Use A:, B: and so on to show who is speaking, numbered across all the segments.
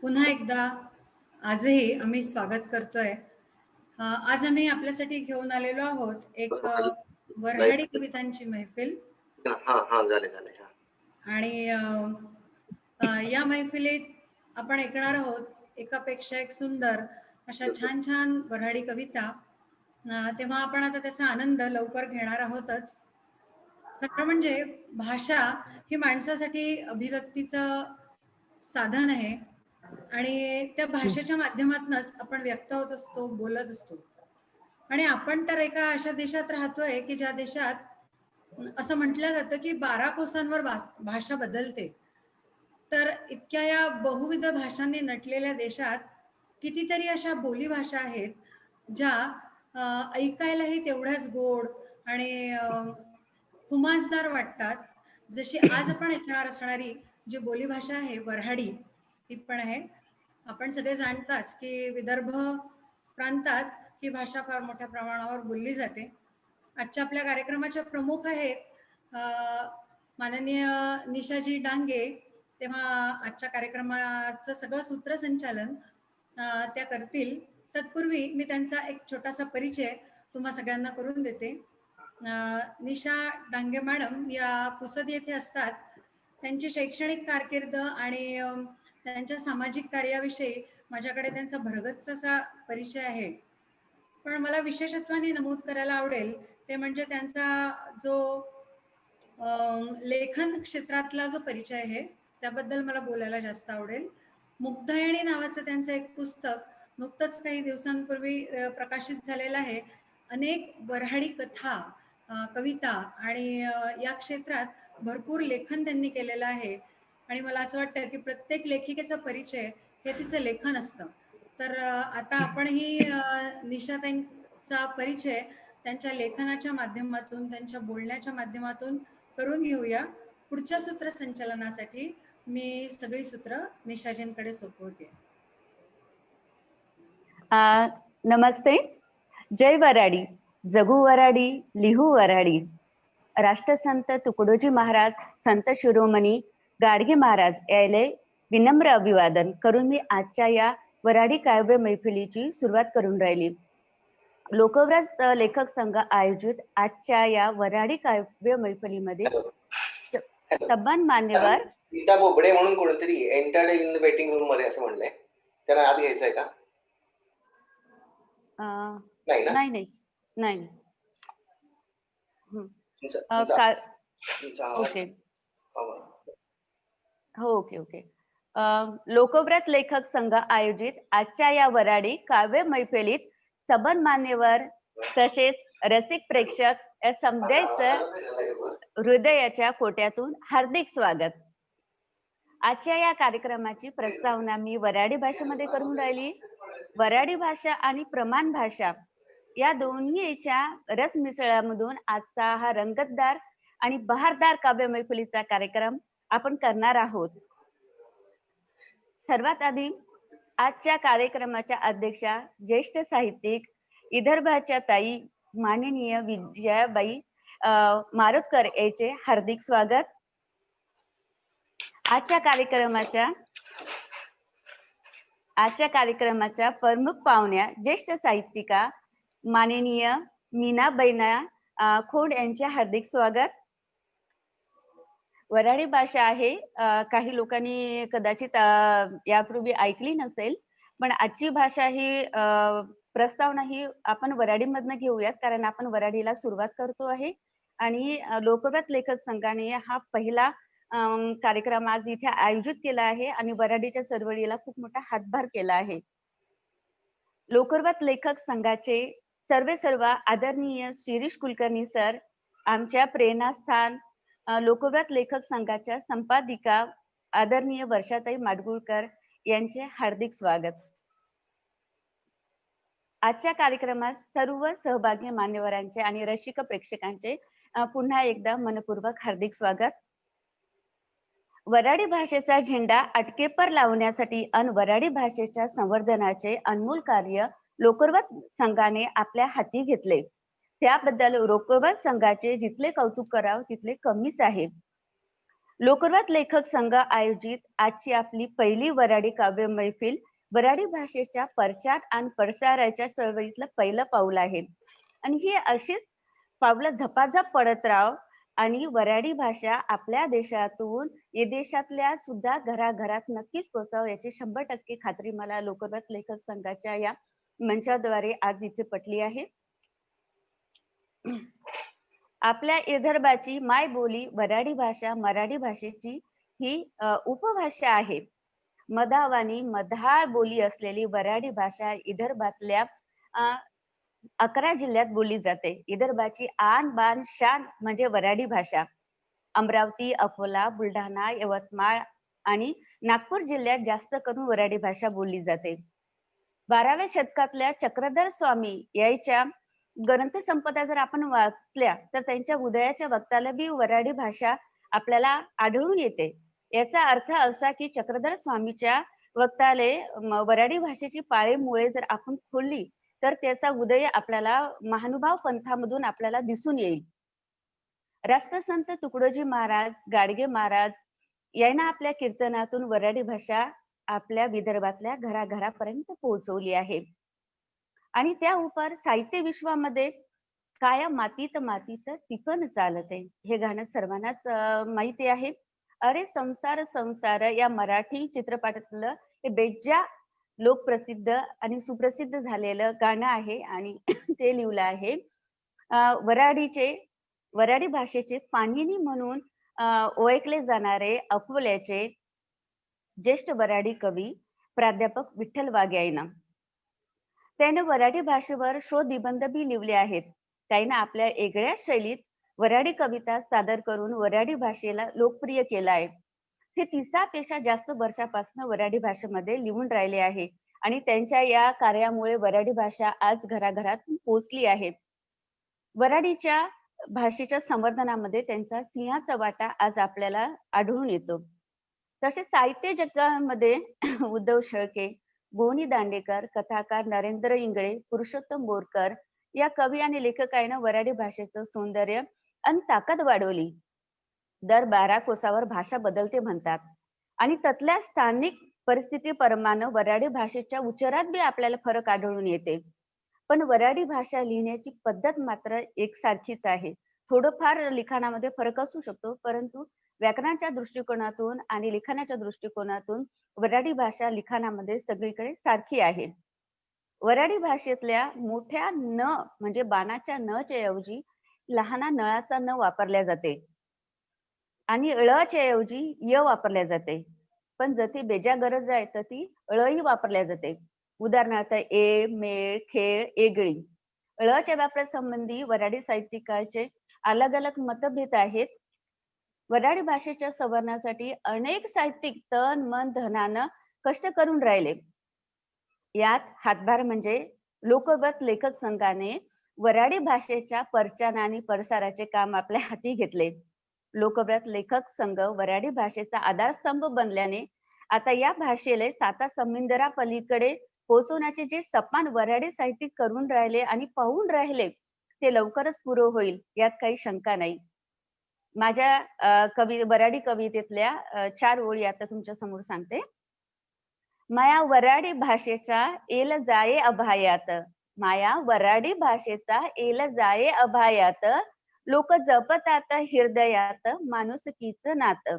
A: पुन्हा एकदा आजही आम्ही स्वागत करतोय. आज आम्ही आपल्यासाठी घेऊन आलेलो आहोत एक वऱ्हाडी कवितांची मैफिल.
B: हा हा झाले झाले हा.
A: आणि या मैफिलीत आपण ऐकणार आहोत एकापेक्षा एक सुंदर अशा छान छान वऱ्हाडी कविता. तेव्हा आपण आता त्याचा आनंद लवकर घेणार आहोतच. खरं म्हणजे भाषा ही माणसासाठी अभिव्यक्तीचं साधन आहे आणि त्या भाषेच्या माध्यमातूनच आपण व्यक्त होत असतो, बोलत असतो. आणि आपण तर एका अशा देशात राहतोय की ज्या देशात असं म्हटलं जातं की 12 कोसांवर भाषा बदलते. तर इतक्या या बहुविध भाषांनी नटलेल्या देशात कितीतरी अशा बोलीभाषा आहेत ज्या ऐकायलाही तेवढ्याच गोड आणि खुमासदार वाटतात. जशी आज आपण ऐकणार असणारी जी बोलीभाषा आहे वऱ्हाडी, ती पण आहे. आपण सगळे जाणताच की विदर्भ प्रांतात ही भाषा फार मोठ्या प्रमाणावर बोलली जाते. आजच्या आपल्या कार्यक्रमाच्या प्रमुख आहेत माननीय निशाजी डांगे. तेव्हा आजच्या कार्यक्रमाचं सगळं सूत्रसंचालन त्या करतील. तत्पूर्वी मी त्यांचा एक छोटासा परिचय तुम्हा सगळ्यांना करून देते. निशा डांगे मॅडम या पुसद येथे असतात. त्यांची शैक्षणिक कारकीर्द आणि त्यांच्या सामाजिक कार्याविषयी माझ्याकडे त्यांचा भरगच्च असा परिचय आहे. पण मला विशेषत्वाने नमूद करायला आवडेल ते म्हणजे त्यांचा जो लेखन क्षेत्रातला जो परिचय आहे त्याबद्दल मला बोलायला जास्त आवडेल. मुग्धायणी नावाचं त्यांचं एक पुस्तक नुकतंच काही दिवसांपूर्वी प्रकाशित झालेलं आहे. अनेक वऱ्हाडी कथा, कविता आणि या क्षेत्रात भरपूर लेखन त्यांनी केलेलं आहे. आणि मला असं वाटतं की प्रत्येक लेखिकेचा परिचय हे तिचं लेखन असतं. तर आता आपणही निशाताईंचा परिचय त्यांच्या लेखनाच्या माध्यमातून, त्यांच्या बोलण्याच्या माध्यमातून करून घेऊया. पुढच्या सूत्रसंचालनासाठी मी सगळी सूत्र निशाजींकडे सोपवते.
C: नमस्ते. जय वऱ्हाडी, जगू वऱ्हाडी, लिहू वऱ्हाडी. राष्ट्रसंत तुकडोजी महाराज, संत शिरोमणी गाडगे महाराज यायले विनम्र अभिवादन करून मी आजच्या या वऱ्हाडी काव्य मैफिलीची सुरुवात करून राहिली. लोकव्रत लेखक संघ आयोजित आजच्या या वऱ्हाडी काव्य मैफिलीमध्ये सन्मान मान्यवर
B: गीता बोबडे म्हणून कोणतरी entered in the waiting room मध्ये असं म्हणलंय. त्यांना आत घ्यायचंय का? नाही ना?
C: नाही. ओके हो, ओके. लोकव्रत लेखक संघ आयोजित आजच्या या वऱ्हाडी काव्य मैफिलीत सबन मान्यवर तसेच रसिक प्रेक्षक या समजायचं हृदयाच्या कोट्यातून हार्दिक स्वागत. आजच्या या कार्यक्रमाची प्रस्तावना मी वऱ्हाडी भाषेमध्ये करून राहिली. वऱ्हाडी भाषा आणि प्रमाण भाषा या दोन्हीच्या रसमिसळामधून आजचा हा रंगतदार आणि बहारदार काव्य मैफिलीचा कार्यक्रम आपण करणार आहोत. सर्वात आधी आजच्या कार्यक्रमाच्या अध्यक्षा ज्येष्ठ साहित्यिक विदर्भाच्या ताई माननीय विजयाबाई मारोतकर याचे हार्दिक स्वागत. आजच्या कार्यक्रमाच्या प्रमुख पाहुण्या ज्येष्ठ साहित्यिका माननीय मीनाबाईना खोड यांचे हार्दिक स्वागत. वऱ्हाडी भाषा आहे, काही लोकांनी कदाचित यापूर्वी ऐकली नसेल, पण आजची भाषा ही प्रस्तावना ही आपण वऱ्हाडीमधनं घेऊयात, कारण आपण वऱ्हाडीला सुरुवात करतो आहे. आणि लोकव्रत लेखक संघाने हा पहिला कार्यक्रम आज इथे आयोजित केला आहे आणि वऱ्हाडीच्या चळवळीला खूप मोठा हातभार केला आहे. लोकव्रत लेखक संघाचे सर्व आदरणीय शिरीष कुलकर्णी सर, आमच्या प्रेरणास्थान लोकव्रत लेखक संघाच्या संपादिका आदरणीय वर्षाताई माडगुळकर यांचे हार्दिक स्वागत. आजच्या कार्यक्रमात सर्व सहभागी मान्यवरांचे आणि रसिक प्रेक्षकांचे पुन्हा एकदा मनपूर्वक हार्दिक स्वागत. वऱ्हाडी भाषेचा झेंडा अटकेपर लावण्यासाठी अन वऱ्हाडी भाषेच्या संवर्धनाचे अनमोल कार्य लोकव्रत संघाने आपल्या हाती घेतले. त्याबद्दल लोकव्रत संघाचे जिथले कौतुक करावं तिथले कमीच आहे. लोकवाद लेखक संघ आयोजित आजची आपली पहिली वऱ्हाडी काव्य मैफिल वऱ्हाडी भाषेच्या प्रचार आणि प्रसाराच्या चळवळीतलं पहिलं पाऊल आहे. आणि ही अशीच पावलं झपाझप पडत राव आणि वऱ्हाडी भाषा आपल्या देशातून विदेशातल्या सुद्धा घराघरात नक्कीच पोहोचावं याची 100% खात्री मला लोकवाद लेखक संघाच्या या मंचाद्वारे आज इथे पटली आहे. आपल्या विदर्भाची मायबोली वऱ्हाडी भाषा मराठी भाषेची ही उपभाषा आहे. मधावानी मधाळ बोली असलेली वऱ्हाडी भाषा विदर्भातल्या 11 जिल्ह्यात बोलली जाते. विदर्भाची आन बान शान म्हणजे वऱ्हाडी भाषा. अमरावती, अकोला, बुलढाणा, यवतमाळ आणि नागपूर जिल्ह्यात जास्त करून वऱ्हाडी भाषा बोलली जाते. 12व्या शतकातल्या चक्रधर स्वामी याच्या ग्रंथसंपदा जर आपण वाचल्या तर त्यांच्या उदयाच्या वक्ताला बी वऱ्हाडी भाषा आपल्याला आढळून येते. याचा अर्थ असा की चक्रधर स्वामीच्या वक्ताले वऱ्हाडी भाषेची पाळेमुळे जर आपण खोलली तर त्याचा उदय आपल्याला महानुभाव पंथामधून आपल्याला दिसून येईल. राष्ट्रसंत तुकडोजी महाराज, गाडगे महाराज यांना आपल्या कीर्तनातून वऱ्हाडी भाषा आपल्या विदर्भातल्या घराघरापर्यंत पोहोचवली आहे. आणि त्या उपर साहित्य विश्वामध्ये कायम मातीत मातीत टिकन चालते हे गाणं सर्वांनाच माहिती आहे. अरे संसार संसार या मराठी चित्रपटातलं हे बेज्जा लोकप्रसिद्ध आणि सुप्रसिद्ध झालेलं गाणं आहे आणि ते लिहिलं आहे वऱ्हाडी भाषेचे पाणिनी म्हणून ओळखले जाणारे अकोल्याचे ज्येष्ठ वऱ्हाडी कवी प्राध्यापक विठ्ठल वाघ यांना. त्याने वऱ्हाडी भाषेवर शोध निबंध बी लिहिले आहेत. त्याने आपल्या वेगळ्या शैलीत वऱ्हाडी कविता सादर करून वऱ्हाडी भाषेला लोकप्रिय केला आहे. ते 30 पेक्षा जास्त वर्षापासून वऱ्हाडी भाषेमध्ये लिहून राहिले आहे आणि त्यांच्या या कार्यामुळे वऱ्हाडी भाषा आज घराघरात पोहोचली आहे. वऱ्हाडीच्या भाषेच्या संवर्धनामध्ये त्यांचा सिंहाचा वाटा आज आपल्याला आढळून येतो. तसेच साहित्य जगामध्ये उद्धव शेळके, गोनी दांडेकर, कथाकार नरेंद्र इंगळे, पुरुषोत्तम बोरकर या कवी आणि लेखकांना वऱ्हाडी भाषेचं सौंदर्य आणि ताकद वाढवली. दर 12 कोसावर भाषा बदलते म्हणतात आणि त्यातल्या स्थानिक परिस्थितीप्रमाणे वऱ्हाडी भाषेच्या उच्चारात बी आपल्याला फरक आढळून येते. पण वऱ्हाडी भाषा लिहिण्याची पद्धत मात्र एकसारखीच आहे. थोडंफार लिखाणामध्ये फरक असू शकतो, परंतु व्याकरणाच्या दृष्टिकोनातून आणि लिखाणाच्या दृष्टिकोनातून वऱ्हाडी भाषा लिखाणामध्ये सगळीकडे सारखी आहे. वऱ्हाडी भाषेतल्या मोठ्या न म्हणजे बाणाच्या नच्या ऐवजी लहाना नळाचा न वापरल्या जाते आणि ळच्या ऐवजी य वापरल्या जाते. पण जर ती बेजा गरज आहे तर ती ळही वापरल्या जाते. उदाहरणार्थ ए, मेळ, खेळ, एगळी. ळच्या वापरासंबंधी वऱ्हाडी साहित्यिकाचे अलग अलग मतभेद आहेत. वऱ्हाडी भाषेच्या संवर्धनासाठी अनेक साहित्यिक तन मन धनानं कष्ट करून राहिले. यात हातभार म्हणजे लोकवाद लेखक संघाने वऱ्हाडी भाषेच्या प्रचार आणि प्रसाराचे काम आपल्या हाती घेतले. लोकवाद लेखक संघ वऱ्हाडी भाषेचा आधारस्तंभ बनल्याने आता या भाषेला 7 समुद्रा पलीकडे पोहोचवण्याचे जे सपान वऱ्हाडी साहित्यिक करून राहिले आणि पाहून राहिले ते लवकरच पुरं होईल यात काही शंका नाही. माझ्या वऱ्हाडी कवितेतल्या 4 ओळी आता तुमच्या समोर सांगते. माया वऱ्हाडी भाषेचा एल जाये अभायात, माया वऱ्हाडी भाषेचा एल जाये अभायात, लोक जपतात हृदयात माणुसकीचं नातं.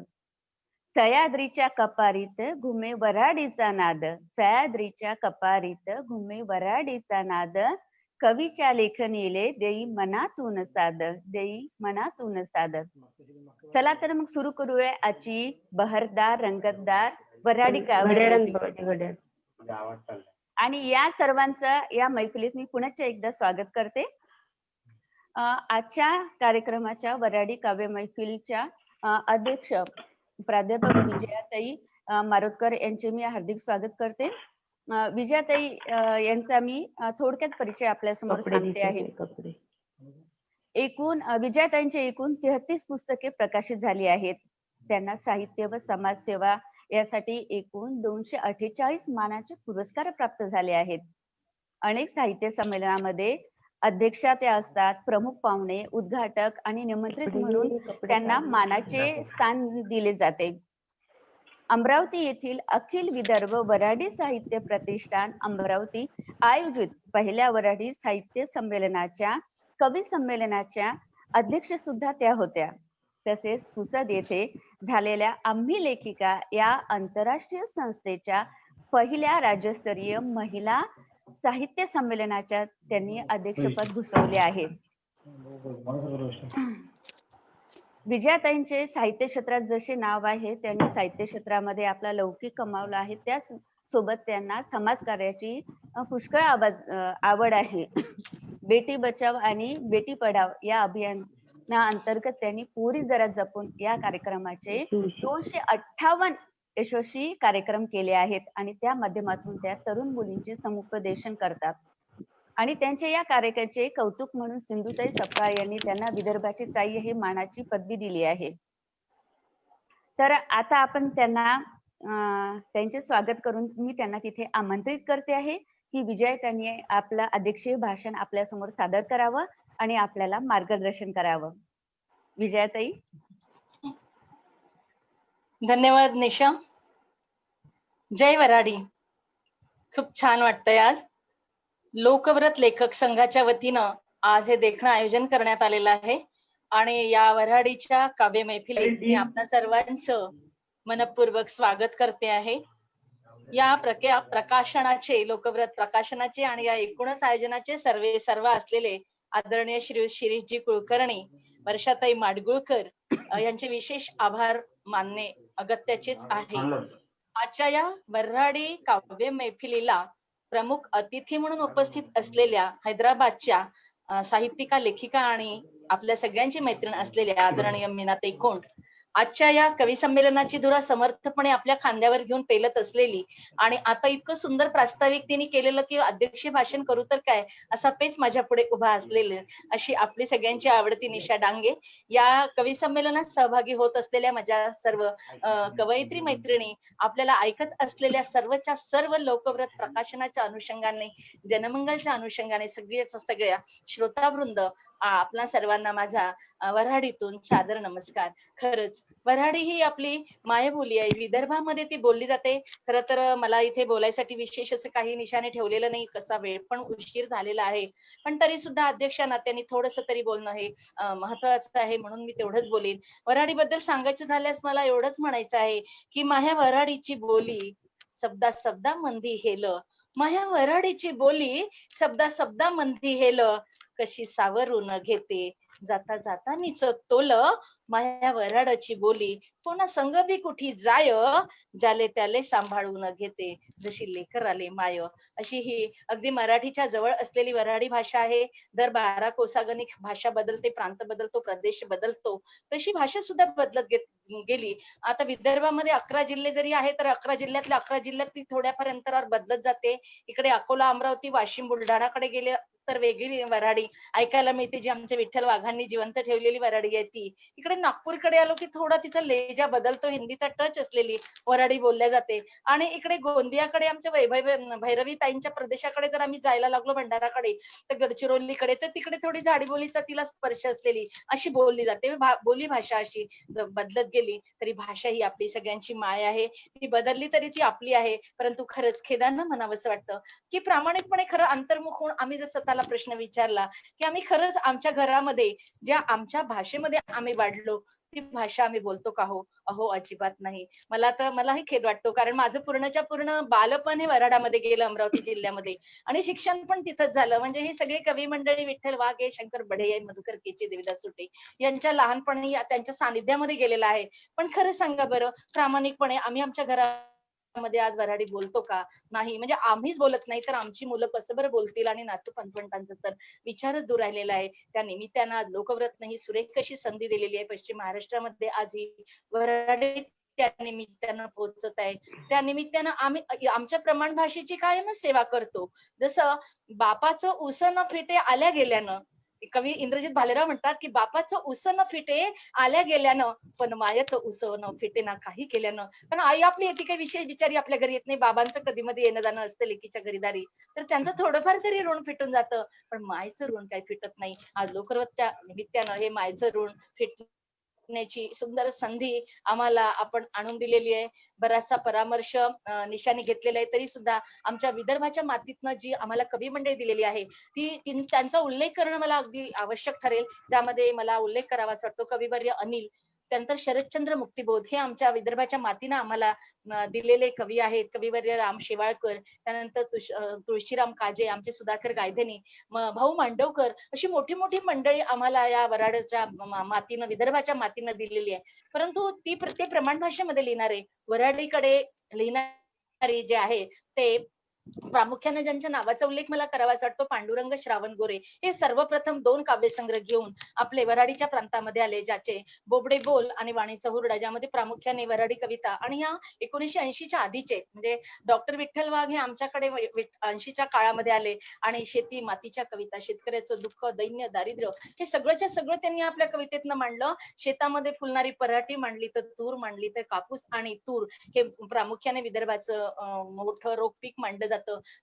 C: सह्याद्रीच्या कपारीत घुमे वऱ्हाडीचा नाद, सह्याद्रीच्या कपारीत घुमे वऱ्हाडीचा नाद, कवीच्या लेखनीले देई मनातून साद, देई मनातून साद. चला तर मग सुरू करूया आजची बहरदार रंगतदार वऱ्हाडी काव्य. आणि या सर्वांचं या मैफिलीत मी पुनश्च एकदा स्वागत करते. आजच्या कार्यक्रमाच्या वऱ्हाडी काव्य मैफिलीच्या अध्यक्ष प्राध्यापक विजयाताई मारोतकर यांचे मी हार्दिक स्वागत करते. विजयाताई यांचा मी थोडक्यात परिचय आपल्या समोर सांगते आहे. विजयाताईंची एकूण 33 पुस्तके प्रकाशित झाली आहेत. त्यांना साहित्य व समाजसेवा यासाठी एकूण 248 मानाचे पुरस्कार प्राप्त झाले आहेत. अनेक साहित्य संमेलनामध्ये अध्यक्षा त्या असतात, प्रमुख पाहुणे, उद्घाटक आणि निमंत्रित म्हणून त्यांना मानाचे स्थान दिले जाते. अमरावती येथील अखिल विदर्भ वऱ्हाडी साहित्य प्रतिष्ठान अमरावती आयोजित पहिल्या वऱ्हाडी साहित्य संमेलनाच्या कवी संमेलनाच्या अध्यक्ष सुद्धा त्या होत्या. तसेच पुसद येथे झालेल्या आम्ही लेखिका या आंतरराष्ट्रीय संस्थेच्या पहिल्या राज्यस्तरीय महिला साहित्य संमेलनाच्या त्यांनी अध्यक्षपद भूषवले आहे. विजयाताईंचे साहित्य क्षेत्रात जसे नाव आहे, त्यांनी साहित्य क्षेत्रामध्ये आपला लौकिक कमावला आहे. त्याच सोबत त्यांना समाजकार्याची पुष्कळ आवड आहे. बेटी बचाव आणि बेटी पढाव या अभियाना अंतर्गत त्यांनी पोरी जरा जपून या कार्यक्रमाचे 258 यशस्वी कार्यक्रम केले आहेत आणि त्या माध्यमातून त्या तरुण मुलींचे समुपदेशन करतात. आणि त्यांच्या या कार्याचे कौतुक म्हणून सिंधुताई सपकाळ यांनी त्यांना विदर्भाची ताई ही मानाची पदवी दिली आहे. तर आता आपण त्यांना त्यांचे स्वागत करून मी त्यांना तिथे आमंत्रित करते आहे की विजयाताईंनी आपलं अध्यक्षीय भाषण आपल्या समोर सादर करावं आणि आपल्याला मार्गदर्शन करावं. विजयाताई.
D: धन्यवाद निशा. जय वऱ्हाडी. खूप छान वाटतंय आज. लोकव्रत लेखक संघाच्या वतीनं आज हे देखणं आयोजन करण्यात आलेलं आहे आणि या वऱ्हाडीच्या काव्य मैफिलीत मी आपणा सर्वांचं मनपूर्वक स्वागत करते आहे. या प्रकाशनाचे लोकव्रत प्रकाशनाचे आणि या एकूणच आयोजनाचे सर्व असलेले आदरणीय श्री शिरीषजी कुलकर्णी, वर्षाताई माडगुळकर यांचे विशेष आभार मानणे अगत्याचेच आहे. आजच्या या वऱ्हाडी काव्य मैफिलीला प्रमुख अतिथी म्हणून उपस्थित असलेल्या हैदराबादच्या साहित्यिका, लेखिका आणि आपल्या सगळ्यांची मैत्रीण असलेल्या आदरणीय मीनाताई खोंड, आजच्या या कवी संमेलनाची धुरा समर्थपणे आपल्या खांद्यावर घेऊन पेलत असलेली आणि आता इतकं सुंदर प्रास्ताविक तिने केलेलं की अध्यक्षीय भाषण करू तर काय असा पेच माझ्या पुढे उभा असलेले अशी आपली सगळ्यांची आवडती निशा डांगे या कवी संमेलनात सहभागी होत असलेल्या माझ्या सर्व कवयित्री मैत्रिणी, आपल्याला ऐकत असलेल्या सर्वच्या सर्व लोकव्रत प्रकाशनाच्या अनुषंगाने, जनमंगलच्या अनुषंगाने सगळ्या श्रोतावृंद, आपल्या सर्वांना माझा वऱ्हाडीतून सादर नमस्कार. खरंच वऱ्हाडी ही आपली मायबोली आहे. विदर्भामध्ये ती बोलली जाते. खरं तर मला इथे बोलायसाठी विशेष असं काही निशाने ठेवलेलं नाही, कसा वेळ पण उशीर झालेला आहे, पण तरी सुद्धा अध्यक्षा नात्याने थोडस तरी बोलणं हे महत्वाचं आहे, म्हणून मी तेवढंच बोलेन. वऱ्हाडीबद्दल सांगायचं झाल्यास मला एवढंच म्हणायचं आहे की माझ्या वऱ्हाडीची बोली शब्दा मंदी हेल, माझ्या वऱ्हाडीची बोली शब्दा मंदी हेल, कशी सावरून घेते जाता जाता नीच तोल, माया वऱ्हाडाची बोली कोणा संग बी कुठी जाय, ज्याले त्याले सांभाळून घेते जशी लेकर आले माय. अशी ही अगदी मराठीच्या जवळ असलेली वऱ्हाडी भाषा आहे. दर 12 कोसागणिक भाषा बदलते, प्रांत बदलतो, प्रदेश बदलतो, तशी भाषा सुद्धा बदलत गेली. आता विदर्भामध्ये 11 जिल्हे जरी आहे तर 11 जिल्ह्यातल्या 11 जिल्ह्यात ती थोड्याफार अंतरावर बदलत जाते. इकडे अकोला, अमरावती, वाशिम, बुलढाणाकडे गेले तर वेगळी वऱ्हाडी ऐकायला मिळते, जी आमच्या विठ्ठल वाघांनी जिवंत ठेवलेली वऱ्हाडी आहे ती. इकडे नागपूरकडे आलो की थोडा तिचा लेजा बदलतो, हिंदीचा टच असलेली वऱ्हाडी बोलल्या जाते. आणि इकडे गोंदियाकडे आमच्या भैरवी ताईंच्या प्रदेशाकडे जर आम्ही जायला लागलो, भंडाराकडे तर गडचिरोलीकडे, तर तिकडे थोडी झाडीबोलीचा तिला स्पर्श असलेली अशी बोलली जाते. बोली भाषा अशी बदलत गेली तरी भाषा ही आपली सगळ्यांची माय आहे. ती बदलली तरी ती आपली आहे. परंतु खरंच खेदानं म्हणावंसं वाटतं की प्रामाणिकपणे खरं अंतर्मुख होऊन आम्ही जर स्वतःला प्रश्न विचारला की आम्ही खरंच आमच्या घरामध्ये ज्या आमच्या भाषेमध्ये आम्ही वाढलो ती भाषा आम्ही बोलतो का हो? अहो अजिबात नाही. मलाही खेद वाटतो, कारण माझं पूर्णच्या पूर्ण बालपण हे वऱ्हाडामध्ये गेलं, अमरावती जिल्ह्यामध्ये, आणि शिक्षण पण तिथंच झालं. म्हणजे ही सगळी कवी मंडळी विठ्ठल वाघे, शंकर बढे, मधुकर केचे, देविदास सुटे यांच्या लहानपणी त्यांच्या सानिध्यामध्ये गेलेला आहे. पण खरं सांगा बरं, प्रामाणिकपणे आम्ही आमच्या घरामध्ये आज वऱ्हाडी बोलतो का? नाही. म्हणजे आम्हीच बोलत नाही तर आमची मुलं कसं बरं बोलतील? आणि नातू पंतवंटांचा तर विचारच दूर राहिलेला आहे. त्या निमित्तानं आज लोकव्रतनं ही सुरेख अशी संधी दिलेली आहे. पश्चिम महाराष्ट्रामध्ये आज ही वऱ्हाडी त्या निमित्तानं पोहोचत आहे. त्या निमित्तानं आम्ही आमच्या प्रमाण भाषेची कायमच सेवा करतो. जसं बापाचं उस न फिटे आल्या गेल्यानं कवी इंद्रजित भालेराव म्हणतात की बापाचं उस न फिटे आल्या गेल्यानं, पण मायाचं उस न फिटे ना काही केल्यानं. कारण आई आपली येते काही विशेष बिचारी आपल्या घरी येत नाही. बाबांचं कधी मध्ये येणं जाणं असतं लेकीच्या घरीदारी, तर त्यांचं थोडंफार तरी ऋण फिटून जातं, पण मायचं ऋण काही फिटत नाही. आज लोकवृत्तच्या निमित्तानं हे मायचं ऋण फिटण्याची सुंदर संधी आम्हाला आपण आणून दिलेली आहे. बराचसा परामर्श निशाने घेतलेला आहे, तरी सुद्धा आमच्या विदर्भाच्या मातीतनं जी आम्हाला कवी मंडळी दिलेली आहे त्यांचा उल्लेख करणं मला अगदी आवश्यक ठरेल. त्यामध्ये मला उल्लेख करावासा वाटतो कविवर्य अनिल, त्यानंतर शरदचंद्र मुक्तिबोध हे आमच्या विदर्भाच्या मातीनं आम्हाला दिलेले कवी आहेत. कविवर्य राम शेवाळकर, त्यानंतर तुळशीराम काजे, आमचे सुधाकर गायधनी, भाऊ मांडवकर, अशी मोठी मोठी मंडळी आम्हाला या वराडच्या मातीनं, विदर्भाच्या मातीनं दिलेली आहे. परंतु ती प्रत्येक प्रमाण भाषेमध्ये लिहिणारे, वराडीकडे लिहिणारे जे आहे ते प्रामुख्याने ज्यांच्या नावाचा उल्लेख मला करावासा वाटतो, पांडुरंग श्रावण गोरे हे सर्वप्रथम 2 काव्यसंग्रह घेऊन आपले वराडीच्या प्रांतामध्ये आले, ज्याचे बोबडे बोल आणि वाणीचा हुरडा, ज्यामध्ये प्रामुख्याने वराडी कविता आणि ह्या 1980च्या आधीचे म्हणजे डॉक्टर विठ्ठल वाघ हे आमच्याकडे 80च्या काळामध्ये आले आणि शेती मातीच्या कविता, शेतकऱ्याचं दुःख, दैन्य, दारिद्र्य हे सगळंच्या सगळं त्यांनी आपल्या कवितेतनं मांडलं. शेतामध्ये फुलणारी पराठी मांडली, तर तूर मांडली, तर कापूस आणि तूर हे प्रामुख्याने विदर्भाचं मोठं रोख पीक मांडलं जातं.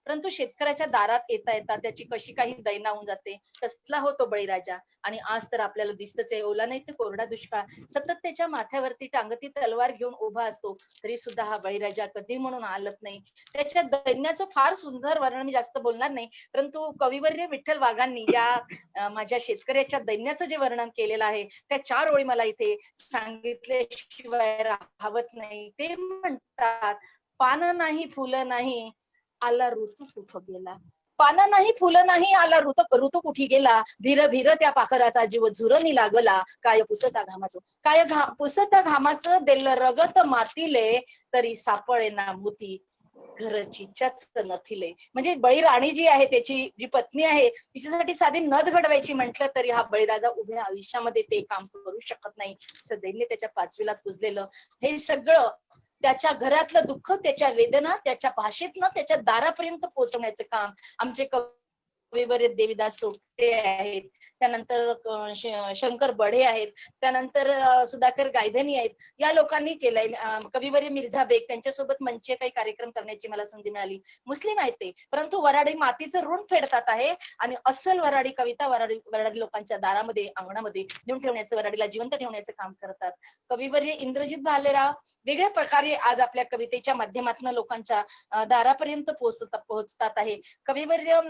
D: परंतु शेतकऱ्याच्या दारात येता येता त्याची कशी काही दैना होऊन जाते, कसला होतो बळीराजा. आणि आज तर आपल्याला दिसतच आहे, ओला नाही तर कोरडा दुष्काळ, सतत त्याच्या माथ्यावरती टांगती तलवार घेऊन उभा असतो, तरी सुद्धा हा बळीराजा कधी म्हणून आलत नाही. त्याच्या दैन्याचं फार सुंदर वर्णन मी जास्त बोलणार नाही, परंतु कविवर्य विठ्ठल वाघांनी या माझ्या शेतकऱ्याच्या दैन्याचं जे वर्णन केलेलं आहे त्या 4 ओळी मला इथे सांगितल्याशिवाय राहवत नाही. ते म्हणतात, पानं नाही फुलं नाही आला ऋतू कुठं गेला, पानं नाही फुलं नाही आला ऋतू कुठे गेला, भीर भीर त्या पाखराचा जीव झुरणी लागला, काय पुसता घामाचं, पुसता घामाचं देलं रगत मातीले, तरी सापळे ना मोती घरचीच्याच नथिले. म्हणजे बळीराणी जी आहे, त्याची जी पत्नी आहे, तिच्यासाठी साधी नथ घडवायची म्हटलं तरी हा बळीराजा उभ्या आयुष्यामध्ये ते काम करू शकत नाही. असं दैन्य त्याच्या 5वीला पुजलेलं हे सगळं त्याच्या घरातलं दुःख, त्याच्या वेदना, त्याच्या भाषेतनं त्याच्या दारापर्यंत पोहोचवण्याचं काम आमचे कविवर्य देविदास सोपटे आहेत, त्यानंतर शंकर बढे आहेत, त्यानंतर सुधाकर गायधनी आहेत, या लोकांनी केलंय. कविवर्य मिर्झा बेग, त्यांच्यासोबत मंच काही कार्यक्रम करण्याची मला संधी मिळाली. मुस्लिम आहेत ते, परंतु वराडी मातीचं ऋण फेडतात आहे आणि अस्सल वराडी कविता वराडी लोकांच्या दारामध्ये, अंगणामध्ये नेऊन ठेवण्याचं, वराडीला जिवंत ठेवण्याचं काम करतात. कविवर्य इंद्रजित भालेराव वेगळ्या प्रकारे आज आपल्या कवितेच्या माध्यमातून लोकांच्या दारापर्यंत पोहोचतात आहे. कविवर्य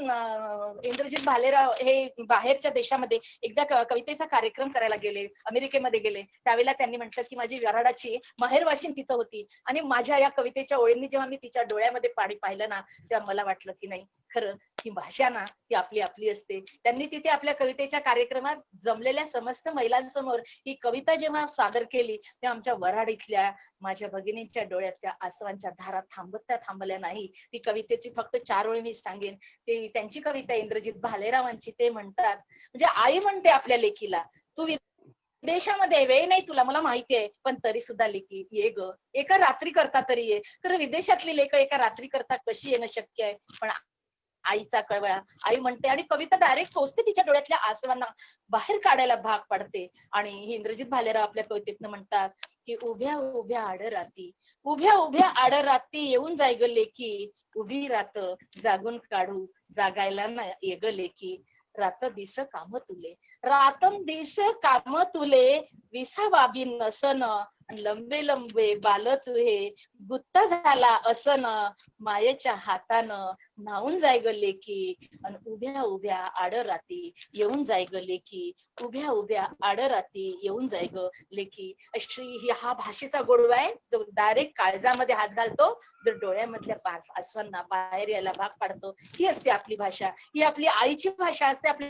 D: इंद्रजित भालेराव हे बाहेरच्या देशामध्ये एकदा कवितेचा कार्यक्रम करायला गेले, अमेरिकेमध्ये गेले. त्यावेळेला त्यांनी म्हटलं की माझी वराडाची माहेरवाशीन तिथं होती आणि माझ्या या कवितेच्या ओळींनी जेव्हा मी तिच्या डोळ्यामध्ये पाणी पाहिलं ना, तेव्हा मला वाटलं की नाही, खरं ही भाषा ना ती आपली आपली असते. त्यांनी तिथे आपल्या कवितेच्या कार्यक्रमात जमलेल्या समस्त महिलांसमोर ही कविता जेव्हा सादर केली, तेव्हा आमच्या वराडीतल्या माझ्या भगिनींच्या डोळ्यातल्या आसवांच्या धारा थांबल्या नाही. ती कवितेची फक्त 4 ओळी मी सांगेन. ते त्यांची कविता इंद्रजित भालेरावांची. ते म्हणतात, म्हणजे आई म्हणते आपल्या लेकीला, तू विदेशामध्ये वेळ नाही तुला, मला माहिती आहे, पण तरी सुद्धा लेकी ये ग, एका रात्री करता तरी ये. खरं विदेशातली लेख एका रात्री करता कशी येणं शक्य आहे, पण आईचा कळवळा, आई म्हणते आणि कविता डायरेक्ट पोहोचते तिच्या डोळ्यातल्या आसवांना बाहेर काढायला भाग पाडते. आणि ही इंद्रजित भालेराव आपल्या कवितेतनं म्हणतात की उभ्या उभ्या आड राती येऊन जाय ग लेकी, उभी रात जागून काढू जागायला ना ये ग लेकी, रातन दिस काम तुले विसा बाबी नसन, लंबे लंबे बाल तुहे गुत्ता झाला असन, मायेच्या हातानं न्हावून जाय ग लेकी, आणि उभ्या उभ्या आड राती येऊन जाय ग लेकी, उभ्या उभ्या आड राती येऊन जाय ग लेकी. अशी हा भाषेचा गोडवा आहे जो डायरेक्ट काळजामध्ये हात घालतो, जो डोळ्यामधल्या आसवांना बाहेर यायला भाग पाडतो. ही असते आपली भाषा, ही आपली आईची भाषा असते, आपली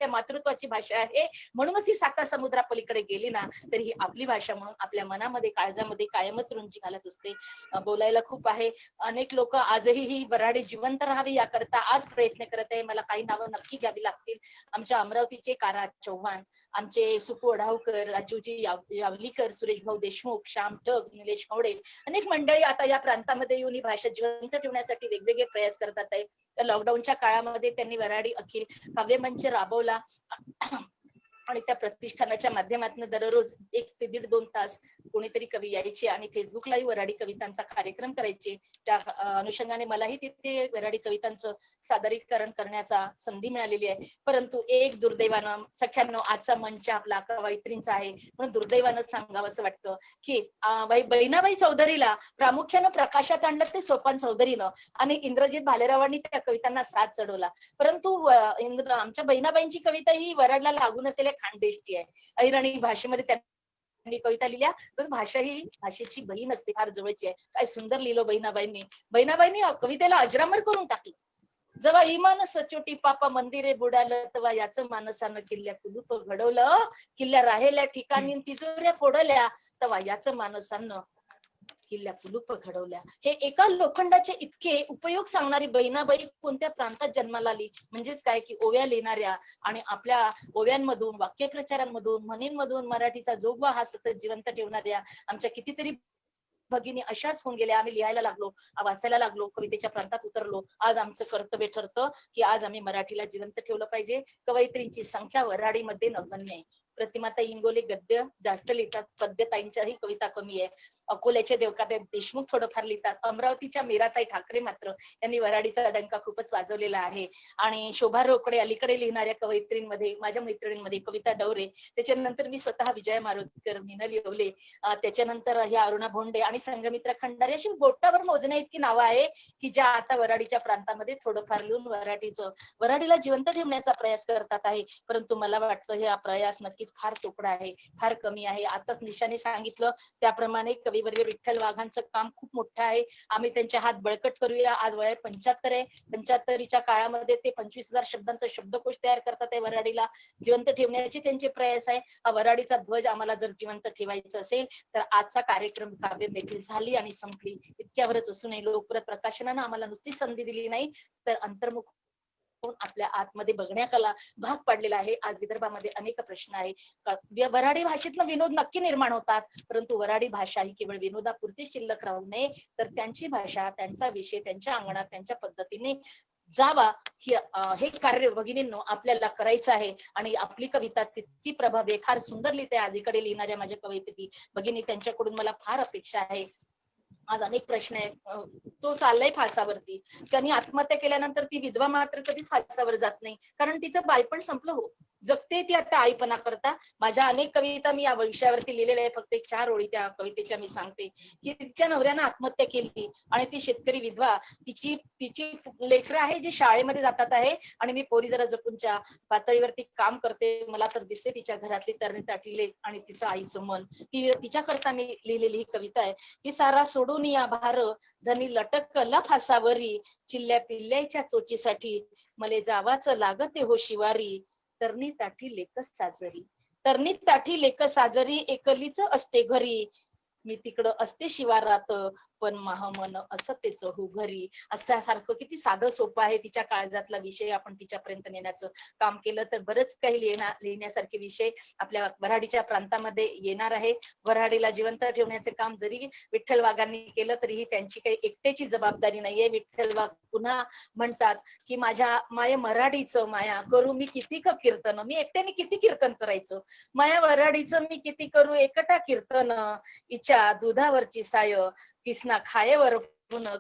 D: मातृत्वाची भाषा आहे. म्हणूनच ही 7 समुद्रापलीकडे गेली ना तरी ही आपली भाषा म्हणून आपल्या मनामध्ये, काळजामध्ये कायमच रुंजी घालत असते. बोलायला खूप आहे. अनेक लोक आजही ही वराडी जिवंत राहावी याकरता आज प्रयत्न करत आहे. मला काही नावं नक्की घ्यावी लागतील. आमच्या अमरावतीचे कारा चव्हाण, आमचे सुपू ओढावकर, राजूजी यावलीकर, सुरेश भाऊ देशमुख, श्याम ठग, निलेश मवडे, अनेक मंडळी आता या प्रांतामध्ये येऊन ही भाषा जिवंत ठेवण्यासाठी वेगवेगळे प्रयास करतात आहे. लॉकडाऊनच्या काळामध्ये त्यांनी वराडी अखिल काव्यमंच राबवले. चालवला आणि त्या प्रतिष्ठानाच्या माध्यमातून दररोज 1 ते 1.5-2 तास कोणीतरी कवी यायचे आणि फेसबुक लाईव्ह वऱ्हाडी कवितांचा कार्यक्रम करायचे. त्या अनुषंगाने मलाही तिथे वऱ्हाडी कवितांचं सादरीकरण करण्याचा संधी मिळालेली आहे. परंतु एक दुर्दैवानं सख्यांनो आजचा मंच आपला कवयित्रींचा आहे, म्हणून दुर्दैवानं सांगावं असं वाटतं की बहिणाबाई चौधरीला प्रामुख्यानं प्रकाशात आणलं ते सोपान चौधरीनं आणि इंद्रजित भालेरावांनी त्या कवितांना साथ चढवला. परंतु आमच्या बहिणाबाईंची कविता ही वऱ्हाडला लागून असलेल्या खानदेशची आहे. अहिराणी भाषेमध्ये त्यांनी कविता लिहिल्या, पण भाषा ही भाषेची बहीण असते, फार जवळची आहे. काय सुंदर लिहिलं बहिणाबाईंनी कवितेला अजरामर करून टाकलं. जेव्हा इमान सचोटी पापा मंदिरे बुडालं, तेव्हा याचं मानसानं किल्ल्या कुलूप घडवलं. किल्ल्या राहिल्या ठिकाणी तिजोऱ्या फोडल्या, तेव्हा याचं मानसानं किल्ल्या कुलूप घडवल्या. हे एका लोखंडाचे इतके उपयोग सांगणारी बहिणाबाई कोणत्या प्रांतात जन्माला आली, म्हणजेच काय की ओव्या लिहिणाऱ्या आणि आपल्या ओव्यांमधून वाक्यप्रचारांमधून म्हणींमधून मराठीचा जोगवा हा सतत जिवंत ठेवणाऱ्या आमच्या कितीतरी भगिनी अशाच होऊन गेल्या. आम्ही लिहायला लागलो, वाचायला लागलो, कवितेच्या प्रांतात उतरलो. आज आमचं कर्तव्य ठरतं की आज आम्ही मराठीला जिवंत ठेवलं पाहिजे. कवयित्रींची संख्या वऱ्हाडीमध्ये नगण्य आहे. प्रतिमाता इंगोले गद्य जास्त लिहितात, पद्यताईंच्याही कविता कमी आहे. अकोल्याचे देवकाते देशमुख थोडंफार लिहितात. अमरावतीच्या मीराताई ठाकरे मात्र यांनी वऱ्हाडीचा डंका खूपच वाजवलेला आहे. आणि शोभा रोकडे अलीकडे लिहिणाऱ्या कवयित्रींमध्ये माझ्या मैत्रिणींमध्ये कविता डवरे, त्याच्यानंतर मी स्वतः विजय मारुतकर, मीनल येवले, त्याच्यानंतर ह्या अरुणा भोंडे आणि संघमित्रा खंडारे अशी बोटावर मोजण्या इतकी नावं आहे की ज्या आता वऱ्हाडीच्या प्रांतामध्ये थोडंफार लिहून वऱ्हाडीला जिवंत ठेवण्याचा प्रयास करतात आहे. परंतु मला वाटतं हे प्रयास नक्कीच फार तुकडा आहे, फार कमी आहे. आताच निशाने सांगितलं त्याप्रमाणे कविवर्य विठ्ठल वाघांचं काम खूप मोठं आहे. आम्ही त्यांचे हात बळकट करूया. आज वय 75 आहे. 75च्या काळामध्ये ते 25,000 शब्दांचा शब्दकोश तयार करतात आहे. वऱ्हाडीला जिवंत ठेवण्याचे त्यांचे प्रयास आहे. हा वऱ्हाडीचा ध्वज आम्हाला जर जिवंत ठेवायचं असेल तर आजचा कार्यक्रम काव्य मैफिल झाली आणि संपली इतक्यावरच असू नये. लोकप्रत प्रकाशनानं आम्हाला नुसती संधी दिली नाही तर अंतर्मुख आपल्या आतमध्ये बघण्याला भाग पाडलेला आहे. आज विदर्भामध्ये अनेक प्रश्न आहे. वऱ्हाडी भाषेतनं विनोद नक्की निर्माण होतात, परंतु वऱ्हाडी भाषा ही केवळ विनोदापुरती शिल्लक राहू नये तर त्यांची भाषा, त्यांचा विषय त्यांच्या अंगणात त्यांच्या पद्धतीने जावा हे कार्य भगिनींनो आपल्याला करायचं आहे. आणि आपली कविता तितकी प्रभावी आहे, फार सुंदर लिहिते. अलीकडे लिहिणाऱ्या माझ्या कवयित्री भगिनी त्यांच्याकडून मला फार अपेक्षा आहे. आज अनेक प्रश्न आहेत. तो चाललाय फासावरती. त्यांनी आत्महत्या केल्यानंतर ती विधवा मात्र कधीच फासावर जात नाही, कारण तिचं बालपण संपलं. हो, जगते ती आता आईपणा करता. माझ्या अनेक कविता मी या विषयावरती लिहिलेल्या आहे. फक्त 4 ओळी त्या कवितेच्या मी सांगते की तिच्या नवऱ्यानं आत्महत्या केली आणि ती शेतकरी विधवा, तिची लेकरं आहे जे शाळेमध्ये जातात आहे आणि मी पोरी जरा जपूनच्या पातळीवरती काम करते. मला तर दिसते तिच्या घरातली तरणी ताटलेले आणि तिचं आईचं मन. तिच्याकरता मी लिहिलेली ही कविता आहे की सारा सोडून या भार धनी लटकला फासावरी, चिल्ल्या पिल्ल्याच्या चोचीसाठी मले जावाचं लागते हो शिवारी, तरणी ताठी लेक साजरी एकलीच असते घरी, मी तिकडं असते शिवारात पण महामन असतेच हो घरी. असल्यासारखं किती साधं सोपं आहे. तिच्या काळजातला विषय आपण तिच्यापर्यंत नेण्याचं काम केलं तर बरंच काही लिहिण्यासारखे विषय आपल्या वऱ्हाडीच्या प्रांतामध्ये येणार आहे. वऱ्हाडीला जिवंत ठेवण्याचे काम जरी विठ्ठल वाघांनी केलं तरीही त्यांची काही एकट्याची जबाबदारी नाहीये. विठ्ठल वाघ पुन्हा म्हणतात की माझ्या माये मराठीचं माया करू मी किती कीर्तन, मी एकट्याने किती कीर्तन करायचं, माया वऱ्हाडीचं मी किती करू एकटा कीर्तन, इच्छा दुधावरची साय किसना खायेवर.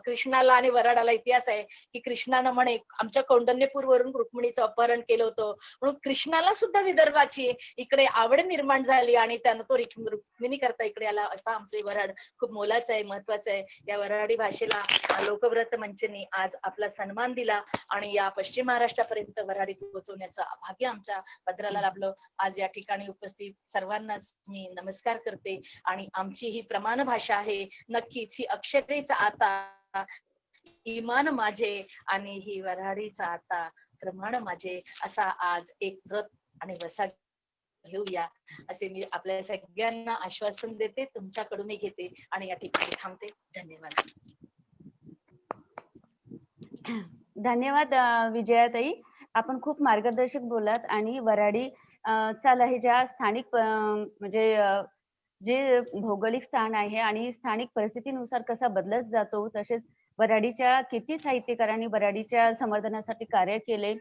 D: कृष्णाला आणि वऱ्हाडाला इतिहास आहे की कृष्णानं म्हणे आमच्या कौंडण्यपूरवरून रुक्मिणीचं अपहरण केलं होतं, म्हणून कृष्णाला सुद्धा विदर्भाची इकडे आवड निर्माण झाली आणि त्यानं तो रुक्मिणी करता इकडे आला. असा आमचे वऱ्हाड खूप मोलाचं आहे, महत्वाचं आहे. या वऱ्हाडी भाषेला लोकव्रत मंचनी आज आपला सन्मान दिला आणि या पश्चिम महाराष्ट्रापर्यंत वऱ्हाडी पोहोचवण्याचं भाग्य आमच्या पदराला लाभलं. आज या ठिकाणी उपस्थित सर्वांनाच मी नमस्कार करते. आणि आमची ही प्रमाण भाषा आहे, नक्कीच ही अक्षरेच आता इमान माझे आणि ही वऱ्हाडीचा आता प्रमाण माझे, असा आज एक व्रत आणि वसा घेऊया असे मी आपल्या सगळ्यांना आश्वासन देते, तुमच्याकडूनही घेते आणि या ठिकाणी थांबते. धन्यवाद.
C: धन्यवाद विजयाताई, आपण खूप मार्गदर्शक बोलात. आणि वऱ्हाडी चा लहेजा स्थानिक म्हणजे जे भौगोलिक स्थान आहे आणि स्थानिक परिस्थितीनुसार कसा बदलत जातो, तसेच वऱ्हाडीच्या किती साहित्यकारांनी वऱ्हाडीच्या संवर्धनासाठी कार्य केले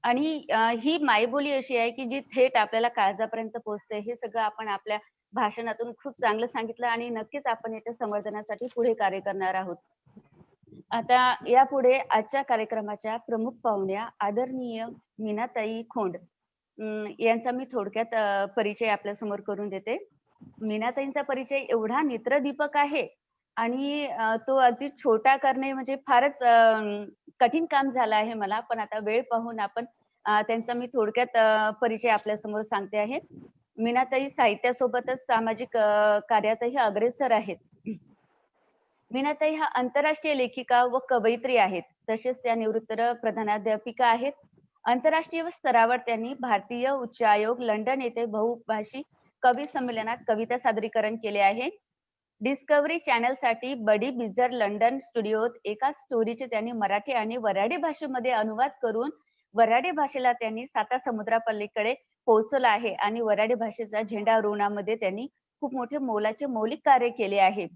C: आणि ही मायबोली अशी आहे की जी थेट आपल्याला काळजापर्यंत पोहोचते. हे सगळं आपण आपल्या भाषणातून खूप चांगलं सांगितलं आणि नक्कीच आपण याच्या संवर्धनासाठी पुढे कार्य करणार आहोत. आता यापुढे आजच्या कार्यक्रमाच्या प्रमुख पाहुण्या आदरणीय मीनाताई खोंड यांचा मी थोडक्यात परिचय आपल्या समोर करून देते. मीनाताईंचा परिचय एवढा नेत्रदीपक आहे आणि तो अगदी छोटा करणे म्हणजे फारच कठीण काम झालं आहे मला. पण आता वेळ पाहून आपण त्यांचा मी थोडक्यात परिचय आपल्या समोर सांगते आहे. मीनाताई साहित्यासोबतच सामाजिक कार्यातही अग्रेसर आहेत. मीनाताई ह्या आंतरराष्ट्रीय लेखिका व कवयित्री आहेत. तसेच त्या निवृत्त प्रधानाध्यापिका आहेत. आंतरराष्ट्रीय स्तरावर त्यांनी भारतीय उच्च आयोग लंडन येथे बहुभाषी कवी संमेलनात कविता सादरीकरण केले आहे. डिस्कव्हरी चॅनल साठी बडी बिझर लंडन स्टुडिओत एका स्टोरीचे त्यांनी मराठी आणि वऱ्हाडी भाषेमध्ये अनुवाद करून वऱ्हाडी भाषेला त्यांनी साता समुद्रापलीकडे पोहोचवलं आहे आणि वऱ्हाडी भाषेचा झेंडा रोवण्यामध्ये त्यांनी खूप मोठे मोलाचे मौलिक कार्य केले आहे.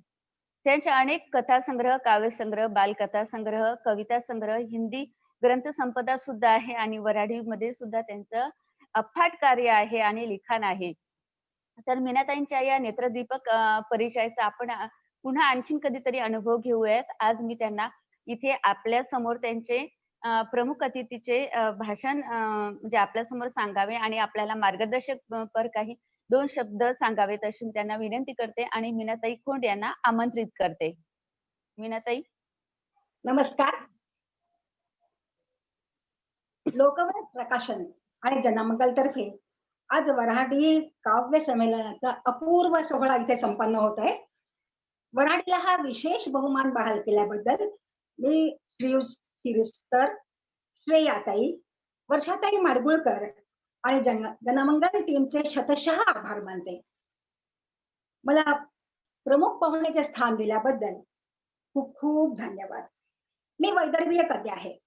C: त्यांचे अनेक कथासंग्रह, काव्यसंग्रह, बालकथा संग्रह, कविता संग्रह, हिंदी ग्रंथसंपदा सुद्धा आहे आणि वऱ्हाडीमध्ये सुद्धा त्यांचं अफाट कार्य आहे आणि लिखाण आहे. तर मीनाताईंच्या या नेत्रदीपक परिचयाचा आपण पुन्हा आणखीन कधीतरी अनुभव घेऊयात. आज मी त्यांना इथे आपल्या समोर त्यांचे प्रमुख अतिथीचे भाषण म्हणजे आपल्या समोर सांगावे आणि आपल्याला मार्गदर्शक पर काही 2 शब्द सांगावेत अशी मी त्यांना विनंती करते आणि मीनाताई खोंड यांना आमंत्रित करते. मीनाताई.
E: नमस्कार. लोकव्रत प्रकाशन आणि जनमंगल तर्फे आज वऱ्हाडी काव्य संमेलनाचा अपूर्व सोहळा इथे संपन्न होत आहे. वऱ्हाडीला हा विशेष बहुमान बहाल केल्याबद्दल मी श्रीयुत श्रेयाताई, वर्षाताई माडगुळकर आणि जनमंगल टीमचे शतशः आभार मानते. मला प्रमुख पाहुण्याचे स्थान दिल्याबद्दल खूप खूप धन्यवाद. मी वैदर्भीय कन्या आहे.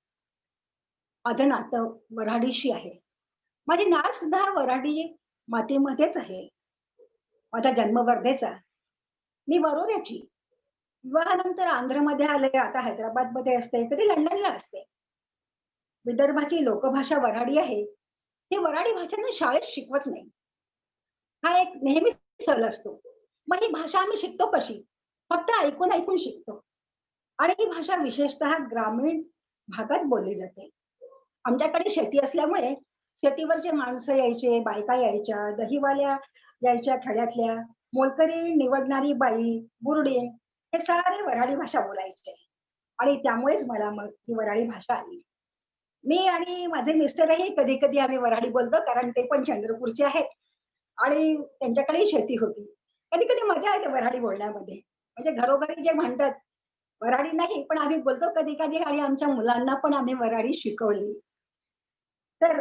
E: माझं नातं वऱ्हाडीशी आहे. माझी नाळ सुद्धा वऱ्हाडी मातीमध्येच आहे. माझा जन्म वर्धेचा. मी वरोऱ्याची. विवाहानंतर आंध्रमध्ये आले, आता हैदराबाद मध्ये असते, कधी लंडनला असते. विदर्भाची लोकभाषा वऱ्हाडी आहे. ही वऱ्हाडी भाषा मी शाळेत शिकवत नाही. हा एक नेहमी सल असतो. मग ही भाषा आम्ही शिकतो कशी? फक्त ऐकून ऐकून शिकतो. आणि ही भाषा विशेषतः ग्रामीण भागात बोलली जाते. आमच्याकडे शेती असल्यामुळे शेतीवरचे माणसं यायचे, बायका यायच्या, दहीवाल्या यायच्या खेड्यातल्या, मोलकरी निवडणारी बाई, बुरडी, हे सारे वऱ्हाडी भाषा बोलायचे. आणि त्यामुळेच मला मग ही वऱ्हाडी भाषा आली. मी आणि माझे मिस्टरही कधी कधी आम्ही वऱ्हाडी बोलतो, कारण ते पण चंद्रपूरचे आहेत आणि त्यांच्याकडेही शेती होती. कधी कधी मजा येते वऱ्हाडी बोलण्यामध्ये. म्हणजे घरोघरी जे म्हणतात वऱ्हाडी नाही, पण आम्ही बोलतो कधी कधी आणि आमच्या मुलांना पण आम्ही वऱ्हाडी शिकवली. तर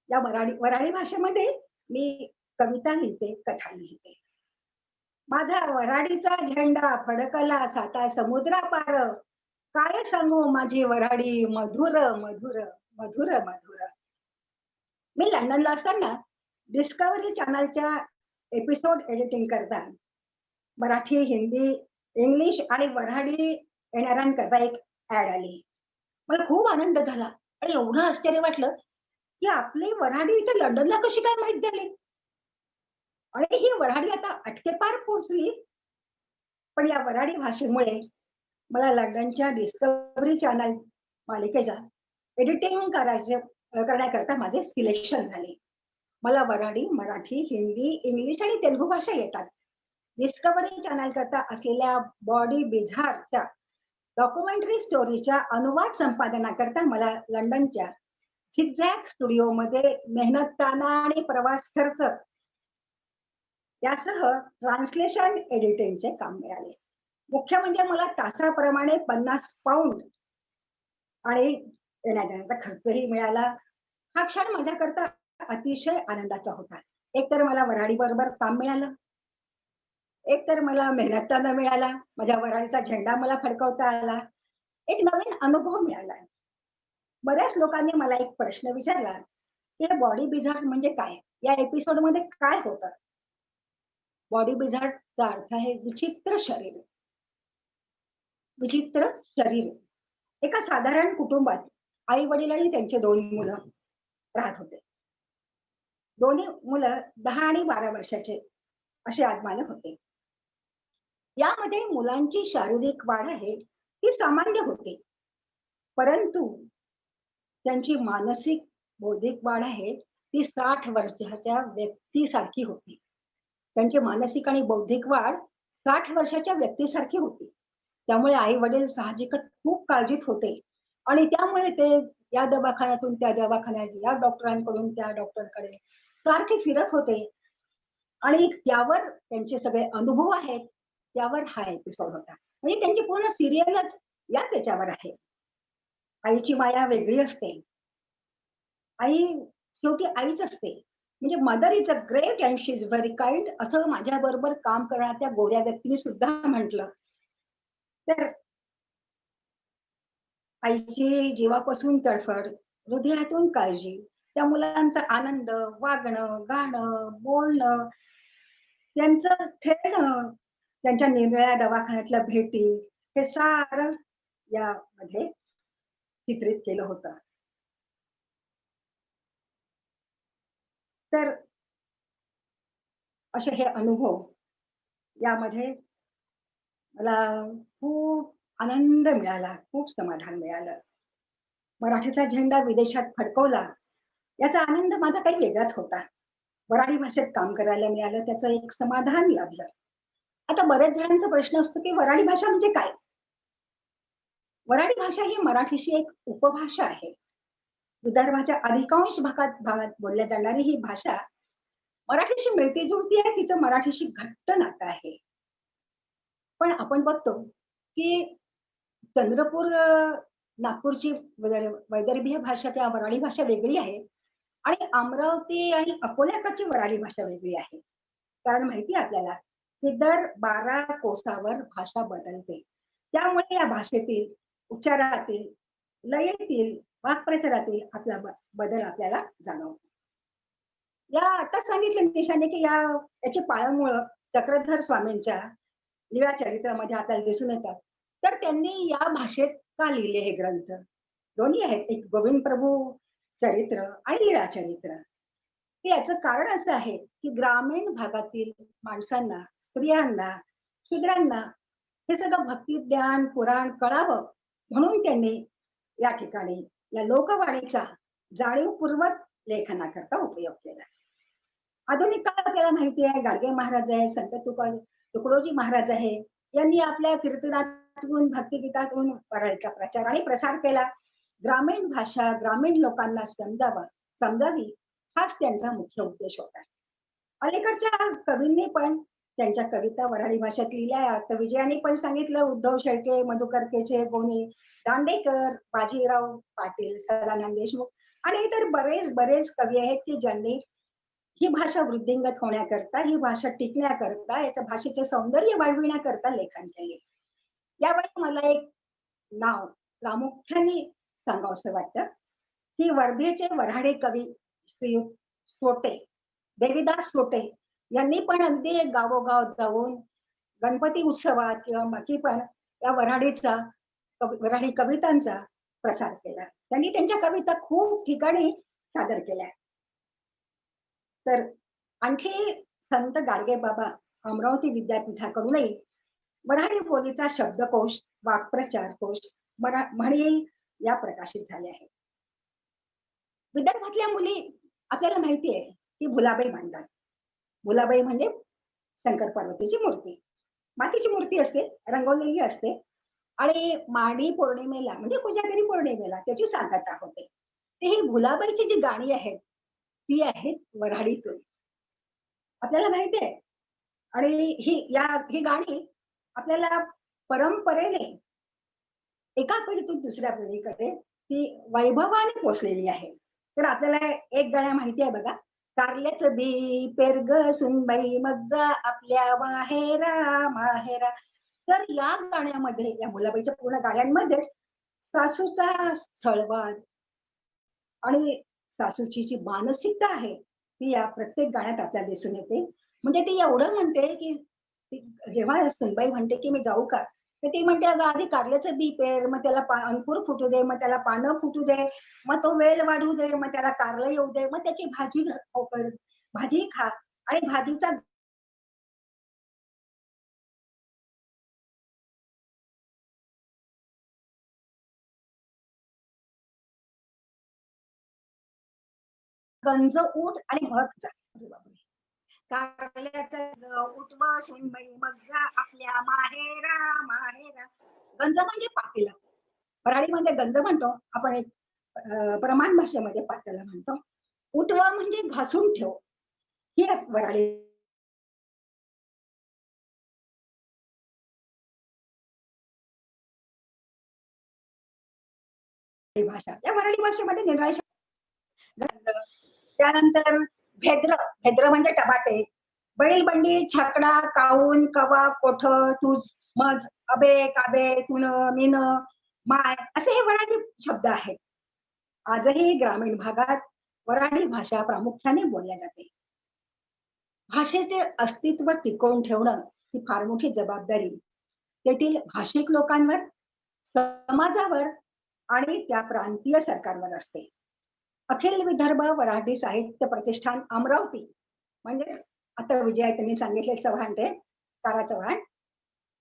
E: या वऱ्हाडी भाषेमध्ये मी कविता लिहिते, कथा लिहिते. माझा वऱ्हाडीचा झेंडा फडकला साता समुद्रापार, काय सांगू माझी वऱ्हाडी मधुर मधुर मधुर मधुर. मी लंडनला असताना डिस्कव्हरी चॅनलच्या एपिसोड एडिटिंग करता मराठी, हिंदी, इंग्लिश आणि वऱ्हाडी येणाऱ्यांकरता एक ऍड आली. मला खूप आनंद झाला आणि एवढं आश्चर्य वाटलं की आपली वऱ्हाडी इथे लंडनला कशी काय माहित झाली. आणि ही वऱ्हाडी आता अटकेपार पोहोचली. पण या वऱ्हाडी भाषेमुळे मला लंडनच्या डिस्कव्हरी चॅनल मालिकेचा एडिटिंग करण्याकरता माझे सिलेक्शन झाले. मला वऱ्हाडी, मराठी, हिंदी, इंग्लिश आणि तेलुगू भाषा येतात. डिस्कव्हरी चॅनल करता असलेल्या बॉडी बिझारच्या डॉक्युमेंटरी स्टोरीच्या अनुवाद संपादनाकरता मला लंडनच्या झिगझॅग स्टुडिओमध्ये मेहनत, ताना आणि प्रवास खर्च यासह ट्रान्सलेशन एडिटिंगचे काम मिळाले. मुख्य म्हणजे मला तासाप्रमाणे 50 पाऊंड आणि येण्या जाण्याचा खर्चही मिळाला. हा क्षण माझ्याकरता अतिशय आनंदाचा होता. एक तर मला वऱ्हाडी बरोबर काम मिळालं, एक तर मला मेहनताना मिळाला, माझ्या वऱ्हाडीचा झेंडा मला फडकवता आला, एक नवीन अनुभव मिळाला. बऱ्याच लोकांनी मला एक प्रश्न विचारला की बॉडी बिझार्ड म्हणजे काय, या एपिसोड मध्ये काय होतं. बॉडी बिझार्डचा अर्थ आहे विचित्र शरीर. विचित्र शरीर. एका साधारण कुटुंबात आई वडील आणि त्यांचे 2 मुलं राहत होते. दोन्ही मुलं 10 आणि 12 वर्षाचे असे आजमाने होते. यामध्ये मुलांची शारीरिक वाढ आहे ती सामान्य होते, परंतु त्यांची मानसिक बौद्धिक वाढ आहे ती 60 वर्षाच्या व्यक्तीसारखी होती. त्यांची मानसिक आणि बौद्धिक वाढ 60 वर्षाच्या व्यक्तीसारखी होती. त्यामुळे आई वडील साहजिकच खूप काळजीत होते आणि त्यामुळे ते या दवाखान्यातून त्या दवाखान्यात, या डॉक्टरांकडून त्या डॉक्टरकडे सारखे फिरत होते आणि त्यावर त्यांचे सगळे अनुभव आहेत, त्यावर हा एपिसोड होता. म्हणजे त्यांची पूर्ण सिरियलच याच याच्यावर आहे. आईची माया वेगळी असते. आई शेवटी आईच असते. म्हणजे mother is a great and she is very kind असं माझ्याबरोबर काम करणाऱ्या त्या गोऱ्या व्यक्तीने सुद्धा म्हटलं. तर आईची जीवापासून तडफड, हृदयातून काळजी, त्या मुलांचा आनंद, वागणं, गाणं, बोलणं, त्यांचं खेळणं, त्यांच्या निरनिराळ्या दवाखान्यातल्या भेटी, हे सारं यामध्ये चित्रित केलं होतं. तर असे हे अनुभव यामध्ये मला खूप आनंद मिळाला, खूप समाधान मिळालं. मराठीचा झेंडा विदेशात फडकवला, याचा आनंद माझा काही वेगळाच होता. वऱ्हाडी भाषेत काम करायला मिळालं, त्याचं एक समाधान लाभलं. आता बऱ्याच जणांचा प्रश्न असतो, की वऱ्हाडी भाषा म्हणजे काय? वऱ्हाडी भाषा ही मराठीशी एक उपभाषा आहे. विदर्भाच्या अधिकांश भागात बोलल्या जाणारी ही भाषा मराठीशी मिळती-जुळती आहे, तिचं मराठीशी घट्ट नातं आहे. पण आपण बघतो, की चंद्रपूर, नागपूरची वैदर्भीय भाषा किंवा वऱ्हाडी भाषा वेगळी आहे आणि अमरावती आणि अकोल्याकडची वऱ्हाडी भाषा वेगळी आहे. कारण माहिती आहे आपल्याला, की दर 12 कोसावर भाषा बदलते. त्यामुळे या भाषेतील, उच्चारातील, लयेतील, वाक्प्रचारातील आपला बदल आपल्याला जाणवतो. या आता सांगितलं निशाने, की याची पाळंमुळं चक्रधर स्वामींच्या लीळा चरित्रामध्ये आपल्याला दिसून येतात. तर त्यांनी या भाषेत का लिहिले हे ग्रंथ? दोन्ही आहेत, एक गोविंद प्रभू चरित्र आणि लीळा चरित्र. तर याचं कारण असं आहे, की ग्रामीण भागातील माणसांना, स्त्रियांना, शूद्रांना हे सगळं भक्ती, ज्ञान, पुराण कळावं म्हणून त्यांनी या ठिकाणी या लोकवाणीचा जाणीवपूर्वक लेखनाकरता उपयोग केला. आधुनिक काळात आपल्याला माहिती आहे, गाडगे महाराज आहे, संत तुकडोजी महाराज आहे, यांनी आपल्या कीर्तनातून, भक्तिगीतातून वऱ्हाडीचा प्रचार आणि प्रसार केला. ग्रामीण भाषा ग्रामीण लोकांना समजावी हाच त्यांचा मुख्य उद्देश होता. अलीकडच्या कवींनी पण त्यांच्या कविता वऱ्हाडी भाषेत लिहिल्या. आता विजयाने पण सांगितलं, उद्धव शेळके, मधुकर केचे, गोनी दांडेकर, बाजीराव पाटील, सदानंद देशमुख आणि इतर बरेच कवी आहेत, की ज्यांनी ही भाषा वृद्धिंगत होण्याकरता, ही भाषा टिकण्याकरता, याच्या भाषेचे सौंदर्य वाढविण्याकरता लेखन केले. यावेळी मला एक नाव प्रामुख्याने सांगावंसं वाटतं, की वर्धेचे वऱ्हाडी कवी श्रीयुत सोटे, देवीदास सोटे यांनी पण अगदी गावोगाव जाऊन गणपती उत्सवात किंवा बाकी पण या वऱ्हाडी कवितांचा प्रसार केला. त्यांनी त्यांच्या कविता खूप ठिकाणी सादर केल्या. तर आणखी संत गाडगेबाबा अमरावती विद्यापीठाकडूनही मराठी बोलीचा शब्दकोश, वाक्प्रचार कोश, म्हणी या प्रकाशित झाल्या आहेत. विदर्भातल्या मुली आपल्याला माहिती आहे, की भुलाबाई म्हणतात. भुलाबाई म्हणजे शंकर पार्वतीची मूर्ती, मातीची मूर्ती असते, रंगवलेली असते आणि माडी पौर्णिमेला म्हणजे कोजागिरी पौर्णिमेला त्याची सांगता होते. ते ही भुलाबाईची जी गाणी आहेत ती आहेत वऱ्हाडीतून, आपल्याला माहिती आहे. आणि ही गाणी आपल्याला परंपरेने एका पिढीतून दुसऱ्या पिढीकडे ती वैभवाने पोचलेली आहे. तर आपल्याला एक गाणं माहिती आहे बघा, कारल्याचं बी पेरग सुनबाई मग जा आपल्या माहेरा माहेरा. तर या गाण्यामध्ये, या भुलाबाईच्या पूर्ण गाण्यांमध्ये सासूचा छळवाद आणि सासूची जी मानसिकता आहे ती या प्रत्येक गाण्यात आपल्याला दिसून येते. म्हणजे ती एवढं म्हणते, की जेव्हा सुनबाई म्हणते, की मी जाऊ का, तर ती म्हणते अगं आधी कारल्याचं बी पेर, मग त्याला अंकुर फुटू दे, मग त्याला पानं फुटू दे, मग तो वेल वाढू दे, मग त्याला कारलं येऊ दे, मग त्याची भाजी खा. आणि भाजीचा गंज उठ आणि मग जा. अरे बापरे. कारल्याचं उठवा शेणबाई मग जा आपल्या माहेरा माहेरा. गंज म्हणजे पातेलं. वऱ्हाडीमध्ये गंज म्हणतो आपण, एक प्रमाण भाषेमध्ये पातेलं म्हणतो. उठवा म्हणजे घासून ठेव. ही एक वऱ्हाडी भाषा. या वऱ्हाडी भाषेमध्ये निराळे शब्द. त्यानंतर भेद्र. भेद्र म्हणजे टमाटे. बैलबंडी, छकडा, काऊन, कवा, कोठ, तुझ, मज, अबे, काबे, तुन, मिन, माय असे हे वऱ्हाडी शब्द आहेत. आजही ग्रामीण भागात वऱ्हाडी भाषा प्रामुख्याने बोलल्या जाते. भाषेचे अस्तित्व टिकवून ठेवणं ही फार मोठी जबाबदारी तेथील भाषिक लोकांवर, समाजावर आणि त्या प्रांतीय सरकारवर असते. अखिल विदर्भ वऱ्हाडी साहित्य प्रतिष्ठान अमरावती, म्हणजे आता विजया त्यांनी सांगितले चव्हाण, ते तारा चव्हाण,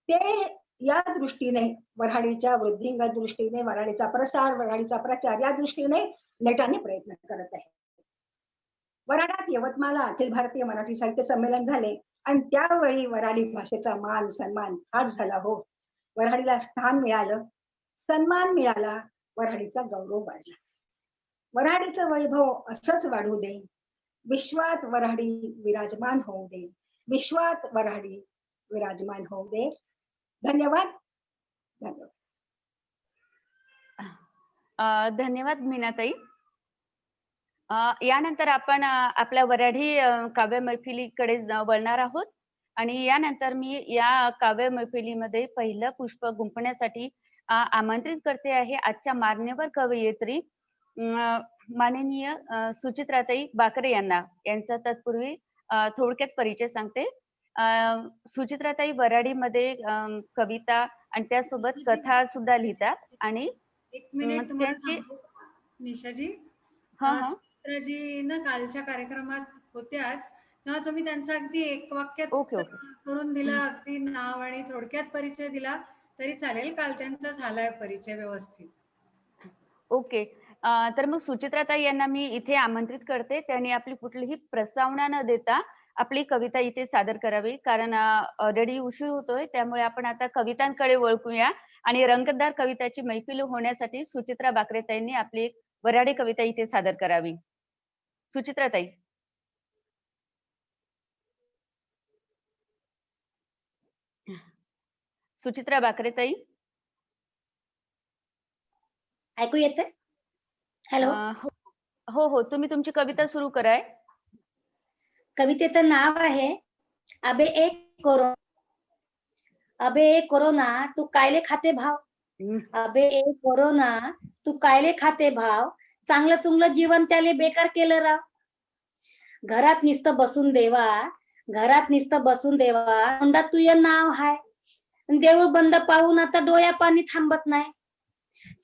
E: ते या दृष्टीने वऱ्हाडीच्या वृद्धिंगत दृष्टीने, वऱ्हाडीचा प्रसार, वऱ्हाडीचा प्रचार या दृष्टीने नेटाने प्रयत्न करत आहे. वऱ्हाडात यवतमाळला अखिल भारतीय मराठी साहित्य संमेलन झाले आणि त्यावेळी वऱ्हाडी भाषेचा मान सन्मान फार झाला हो. वऱ्हाडीला स्थान मिळालं, सन्मान मिळाला, वऱ्हाडीचा गौरव वाढला. वऱ्हाडीचं वैभव असंच वाढू दे. विश्वात वऱ्हाडी विराजमान होऊ दे. विश्वात वऱ्हाडी विराजमान होऊ दे. धन्यवाद. धन्यवाद.
C: धन्यवाद मीनाताई. यानंतर आपण आपल्या वऱ्हाडी काव्य मैफिलीकडे वळणार आहोत आणि यानंतर मी या काव्य मैफिलीमध्ये पहिलं पुष्प गुंफण्यासाठी आमंत्रित करते आहे आजच्या मान्यवर कवयित्री माननीय सुचित्राताई बाकरे यांना. यांचा तत्पूर्वी थोडक्यात परिचय सांगते. सुचित्राताई वऱ्हाडीमध्ये कविता आणि त्यासोबत कथा सुद्धा लिहितात आणि
A: एक मिनिट तुम्हाला
C: त्यांची
A: सांगू, निशाजी.
C: हा.
A: सुचित्राजी ना कालच्या कार्यक्रमात होत्याच, तेव्हा तुम्ही त्यांचा अगदी एक वाक्यात
C: ओके.
A: करून दिला, अगदी नाव आणि थोडक्यात परिचय दिला तरी चालेल. काल त्यांचा झालाय परिचय व्यवस्थित.
C: ओके. तर मग सुचित्राताई यांना मी इथे आमंत्रित करते. त्यांनी आपली कुठलीही प्रस्तावना न देता आपली कविता इथे सादर करावी, कारण ऑलरेडी उशीर होतोय. त्यामुळे आपण आता कवितांकडे वळकूया आणि रंगतदार कविताची मैफिल होण्यासाठी सुचित्रा बाकरेताईंनी आपली एक वऱ्हाडी कविता इथे सादर करावी. सुचित्राताई. सुचित्रा बाकरेताई.
F: ऐकू येते? हॅलो.
C: हो हो, तुम्ही तुमची कविता सुरू कराय.
F: कवितेचं नाव आहे अबे एक कोरोना. अबे एक कोरोना तू कायले खाते भाव. अबे एक कोरोना तू कायले खाते भाव. चांगलं चुंगलं जीवन त्याले बेकार केलं राव. घरात नुसतं बसून देवा, घरात नुसतं बसून देवा, तोंडात तुझं नाव हाय. देऊळ बंद पाहून आता डोळ्या पाणी थांबत नाही.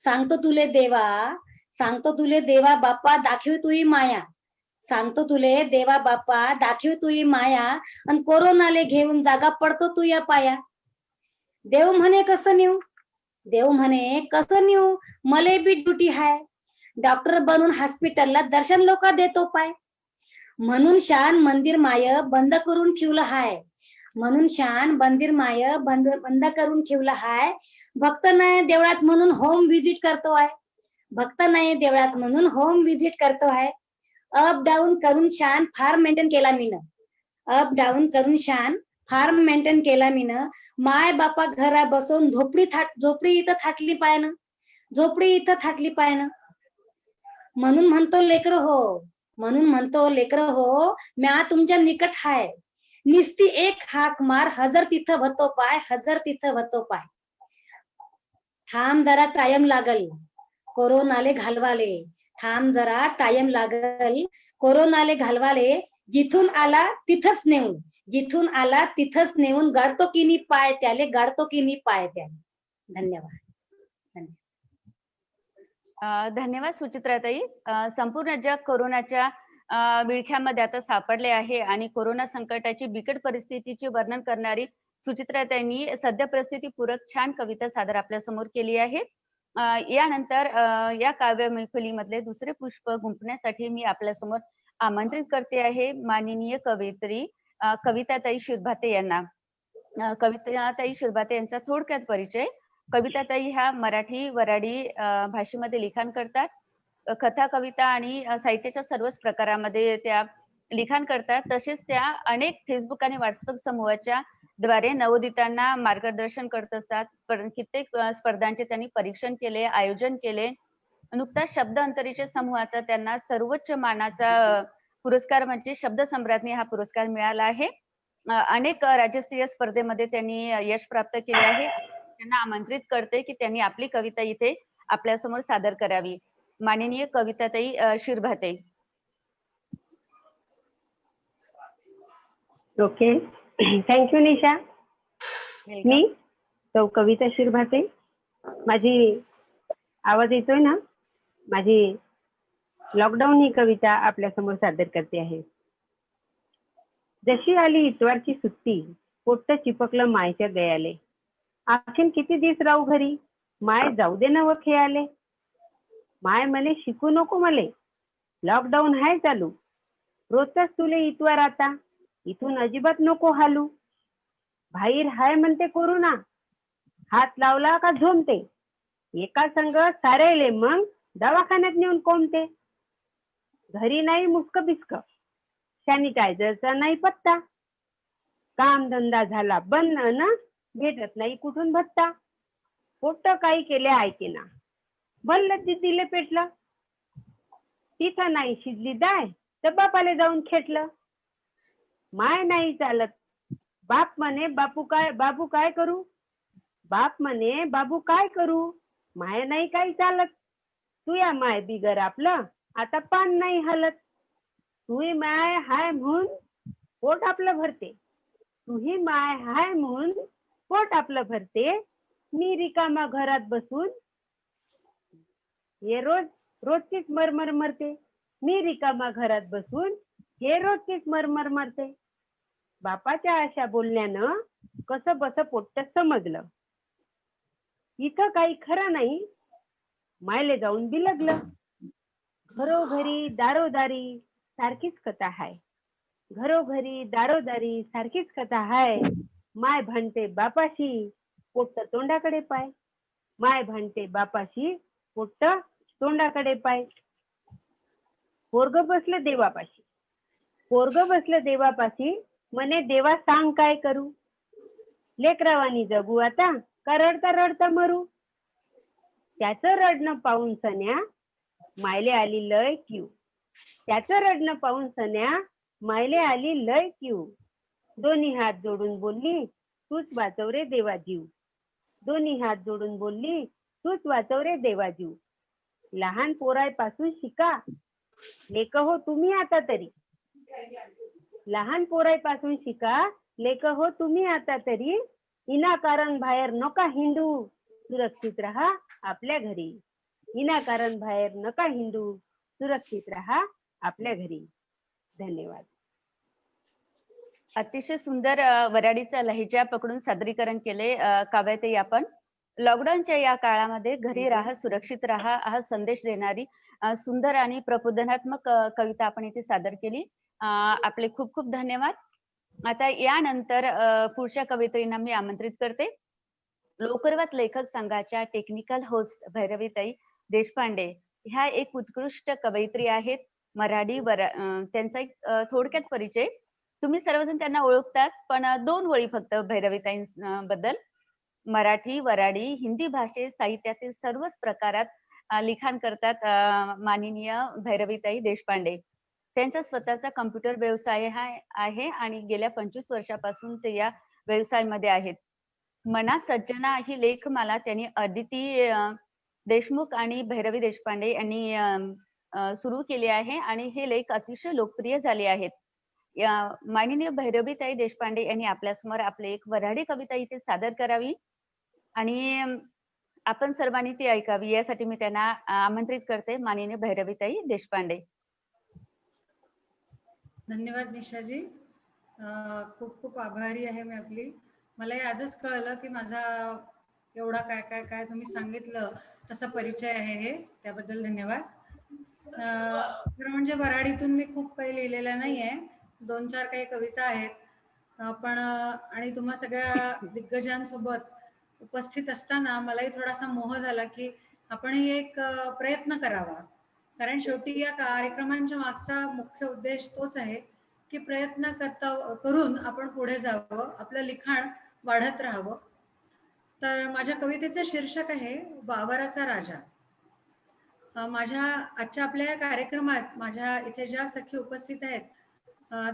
F: सांगतो तुले देवा, सांगतो तुले देवा बाप्पा दाखवी तुझी माया. सांगतो तुले देवा बाप्पा दाखवी तुझी माया. आणि कोरोनाले घेऊन जागा पडतो तुझ्या पाया. देव म्हणे कसं नेऊ, देव म्हणे कसं नेऊ, मले बी ड्युटी हाय. डॉक्टर बनून हॉस्पिटलला दर्शन लोक देतो पाय. म्हणून शान मंदिर माय बंद करून ठेवलं हाय. म्हणून शान मंदिर माय बंद करून ठेवलं हाय. भक्त नाही देवळात म्हणून होम विजिट करतो आहे. भक्त नाही देवळात म्हणून होम विजिट करतो आहे. अप डाऊन करून शान फार मेंटेन केला मीनं. अप डाऊन करून शान फार मेंटेन केला मीनं. माय बापा घरा बसून झोपडी इथं थाटली पायनं. झोपडी इथं थाटली पायनं. म्हणून म्हणतो लेकर हो, म्हणून म्हणतो लेकर हो, म्या तुमच्या निकट हाय. निस्ती एक हाक मार, हजर तिथं भतो पाय, हजर तिथं भतो पाय. थांब जरा टाइम लागल कोरोनाले घालवाले. थांब जरा टाइम लागल कोरोनाले घालवाले. जिथून आला तिथंच नेऊन, जिथून आला तिथंच नेऊन गाडतो की नी पाय त्याले, गाडतो की नी पाय त्याले. धन्यवाद.
C: धन्यवाद सुचित्राताई. संपूर्ण जग कोरोनाच्या विळख्यामध्ये आता सापडले आहे आणि कोरोना संकटाची बिकट परिस्थितीचे वर्णन करणारी सुचित्राताईंनी सद्य परिस्थिती पूरक छान कविता सादर आपल्या समोर केली आहे. यानंतर या काव्य मैफिलीमधले दुसरे पुष्प गुंफण्यासाठी मी आपल्यासमोर आमंत्रित करते आहे माननीय कवयित्री कविताताई शिरभाते यांना. कविताताई शिरभाते यांचा थोडक्यात परिचय. कविताताई ह्या मराठी वऱ्हाडी भाषेमध्ये लिखाण करतात. कथा कविता आणि साहित्याच्या सर्वच प्रकारामध्ये त्या लिखाण करतात. तसेच त्या अनेक फेसबुक आणि व्हॉट्सअप समूहाच्या द्वारे नवोदितांना मार्गदर्शन करत असतात. कित्येक स्पर्धांचे त्यांनी परीक्षण केले, आयोजन केले. नुकताच शब्द अंतरीच्या समूहाचा त्यांना सर्वोच्च मानाचा पुरस्कार म्हणजे शब्द सम्राज्ञी हा पुरस्कार मिळाला आहे. अनेक राज्यस्तरीय स्पर्धेमध्ये त्यांनी यश प्राप्त केले आहे. त्यांना आमंत्रित करते की त्यांनी आपली कविता इथे आपल्यासमोर सादर करावी. माननीय कविताताई शिरभाते.
G: ओके, थँक्यू निशा. मी सौ कविता शिरभाते. माझी आवाज येतोय ना? माझी लॉकडाऊन ही कविता आपल्यासमोर सादर करते आहे. जशी आली इतवारची सुट्टी, पोट्ट चिपकलं मायच्या गयाले. आणखीन किती दिवस राहू घरी, माय जाऊ दे न व खेळाले. माय म्हणे शिकू नको मले, लॉकडाऊन हाय चालू. रोजचाच तुले इतवार आता, इथून अजिबात नको हालू. बाहेर हाय म्हणते कोरोना, हात लावला का झोमते. एका संग सारेले मग दवाखान्यात नेऊन कोंबते. घरी नाही मुस्क बिस्क, सॅनिटायझरचा नाही पत्ता. काम धंदा झाला बंद ना, भेटत नाही कुठून भत्ता. पोट्ट काही केले ऐकेना, भल्ल दिले पेटलं. तिथं नाही शिजली डाळ तर बापाले जाऊन खेटलं. माय नाही चालत, बाप म्हणे बाबू काय करू. बाप म्हणे बाबू काय करू, माय नाही काही चालत. तू या माय बिगर आपलं आता पान नाही हलत. तुही माय हाय म्हणून पोट आपलं भरते. तुही माय हाय म्हणून पोट आपलं भरते. मी रिकामा घरात बसून हे रोजचीच मरमर मरते. मी रिकामा घरात बसून हे रोजचीच मरमर मरते. बापाच्या अशा बोलण्यानं कसं बस पोट्ट समजलं. इथं काही खरं नाही, मायले जाऊन बिलगलं. घरोघरी दारोदारी सारखीच कथा हाय. घरोघरी दारोदारी सारखीच कथा हाय. माय भांडते बापाशी, पोट्ट तोंडाकडे पाय. माय भांडते बापाशी, पोट्ट तोंडाकडे पाय. पोरग बसलं देवापाशी, पोरग बसलं देवापाशी. म्हणे देवा सांग काय करू. लेकरावानी जगू आता का रडता रडता मरू. त्याचं रडणं पाहून सन्या मायले आली लय क्यू. त्याचं रडणं पाहून सन्या मायले आली लय क्यू. दोन्ही हात जोडून बोलली तूच वाचव रे देवा जीव. दोन्ही हात जोडून बोलली तूच वाचव रे देवा जीव. लहान पोरायपासून शिका, लेक हो तुम्ही आता तरी. लहान पोरायपासून शिका, लेक हो तुम्ही आता तरी. विनाकारण बाहेर नका हिंडू, सुरक्षित राहा आपल्या घरी. विनाकारण बाहेर नका हिंडू, सुरक्षित राहा आपल्या घरी. धन्यवाद.
C: अतिशय सुंदर वऱ्हाडीचा लहेजा पकडून सादरीकरण केले काव्याताई आपण. लॉकडाऊनच्या या काळामध्ये घरी राहा, सुरक्षित राहा हा संदेश देणारी सुंदर आणि प्रबोधनात्मक कविता आपण इथे सादर केली. आपले खूप खूप धन्यवाद. आता यानंतर पुढच्या कवितेना मी आमंत्रित करते. लोकवर्वात लेखक संघाच्या टेक्निकल होस्ट भैरवीताई देशपांडे ह्या एक उत्कृष्ट कवयित्री आहेत. मराठी त्यांचा एक थोडक्यात परिचय. तुम्ही सर्वजण त्यांना ओळखताच, पण 2 ओळी फक्त भैरवीताईंबद्दल. मराठी, वऱ्हाडी, हिंदी भाषेत साहित्यातील सर्वच प्रकारात लिखाण करतात माननीय भैरवीताई देशपांडे. त्यांचा स्वतःचा कम्प्युटर व्यवसाय आहे आणि गेल्या 25 वर्षापासून ते या व्यवसायामध्ये आहेत. मना सज्जना ही लेखमाला त्यांनी अदिती देशमुख आणि भैरवी देशपांडे यांनी सुरू केली आहे आणि हे लेख अतिशय लोकप्रिय झाले आहेत. माननीय भैरवीताई देशपांडे यांनी आपल्यासमोर आपले एक वऱ्हाडी कविता इथे सादर करावी आणि आपण सर्वांनी ती ऐकावी यासाठी मी त्यांना आमंत्रित करते, माननीय भैरवीताई देशपांडे.
A: धन्यवाद निशाजी. खूप खूप आभारी आहे मी आपली. मलाही आजच कळलं की माझा एवढा काय काय काय तुम्ही सांगितलं तसा परिचय आहे हे, त्याबद्दल धन्यवाद. खरं म्हणजे वऱ्हाडीतून मी खूप काही लिहिलेलं नाहीये, 2-4 काही कविता आहेत. पण आणि तुम्हा सगळ्या दिग्गजांसोबत उपस्थित असताना मलाही थोडासा मोह झाला की आपणही एक प्रयत्न करावा, कारण शेवटी या कार्यक्रमांच्या मागचा मुख्य उद्देश तोच आहे की प्रयत्न करून आपण पुढे जावं, आपलं लिखाण वाढत राहावं. तर माझ्या कवितेचं शीर्षक आहे वावराचा राजा. माझ्या आजच्या आपल्या या कार्यक्रमात माझ्या इथे ज्या सखी उपस्थित आहेत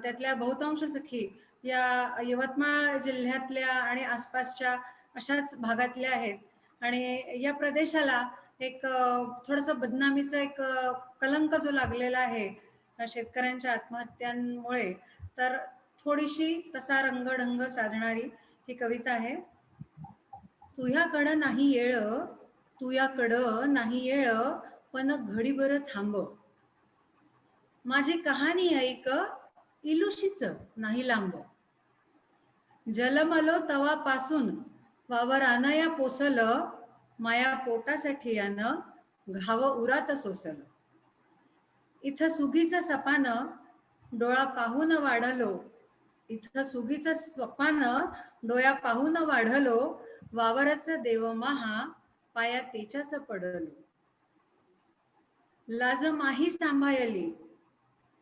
A: त्यातल्या बहुतांश सखी या यवतमाळ जिल्ह्यातल्या आणि आसपासच्या अशाच भागातल्या आहेत आणि या प्रदेशाला एक थोडंसं बदनामीचा एक कलंक जो लागलेला आहे शेतकऱ्यांच्या आत्महत्यांमुळे, तर थोडीशी तसा रंगढंग साधणारी ही कविता आहे. तुझ्याकडं नाही येळ, तुझ्याकडं नाही येळ, पण घडीभर थांब. माझी कहाणी ऐक, इलुशीच नाही लांब. जलमलो तवापासून वावरानं या पोसल, माया पोटासाठी यानं घाव उरात सोसल. इथं सुगीचं सपान डोळा पाहून वाढलो, इथं सुगीचं स्वपान डोळा पाहून वाढलो, वावरच देव महा पाया तेच्याच पडलो. लाज माही सांभाळली,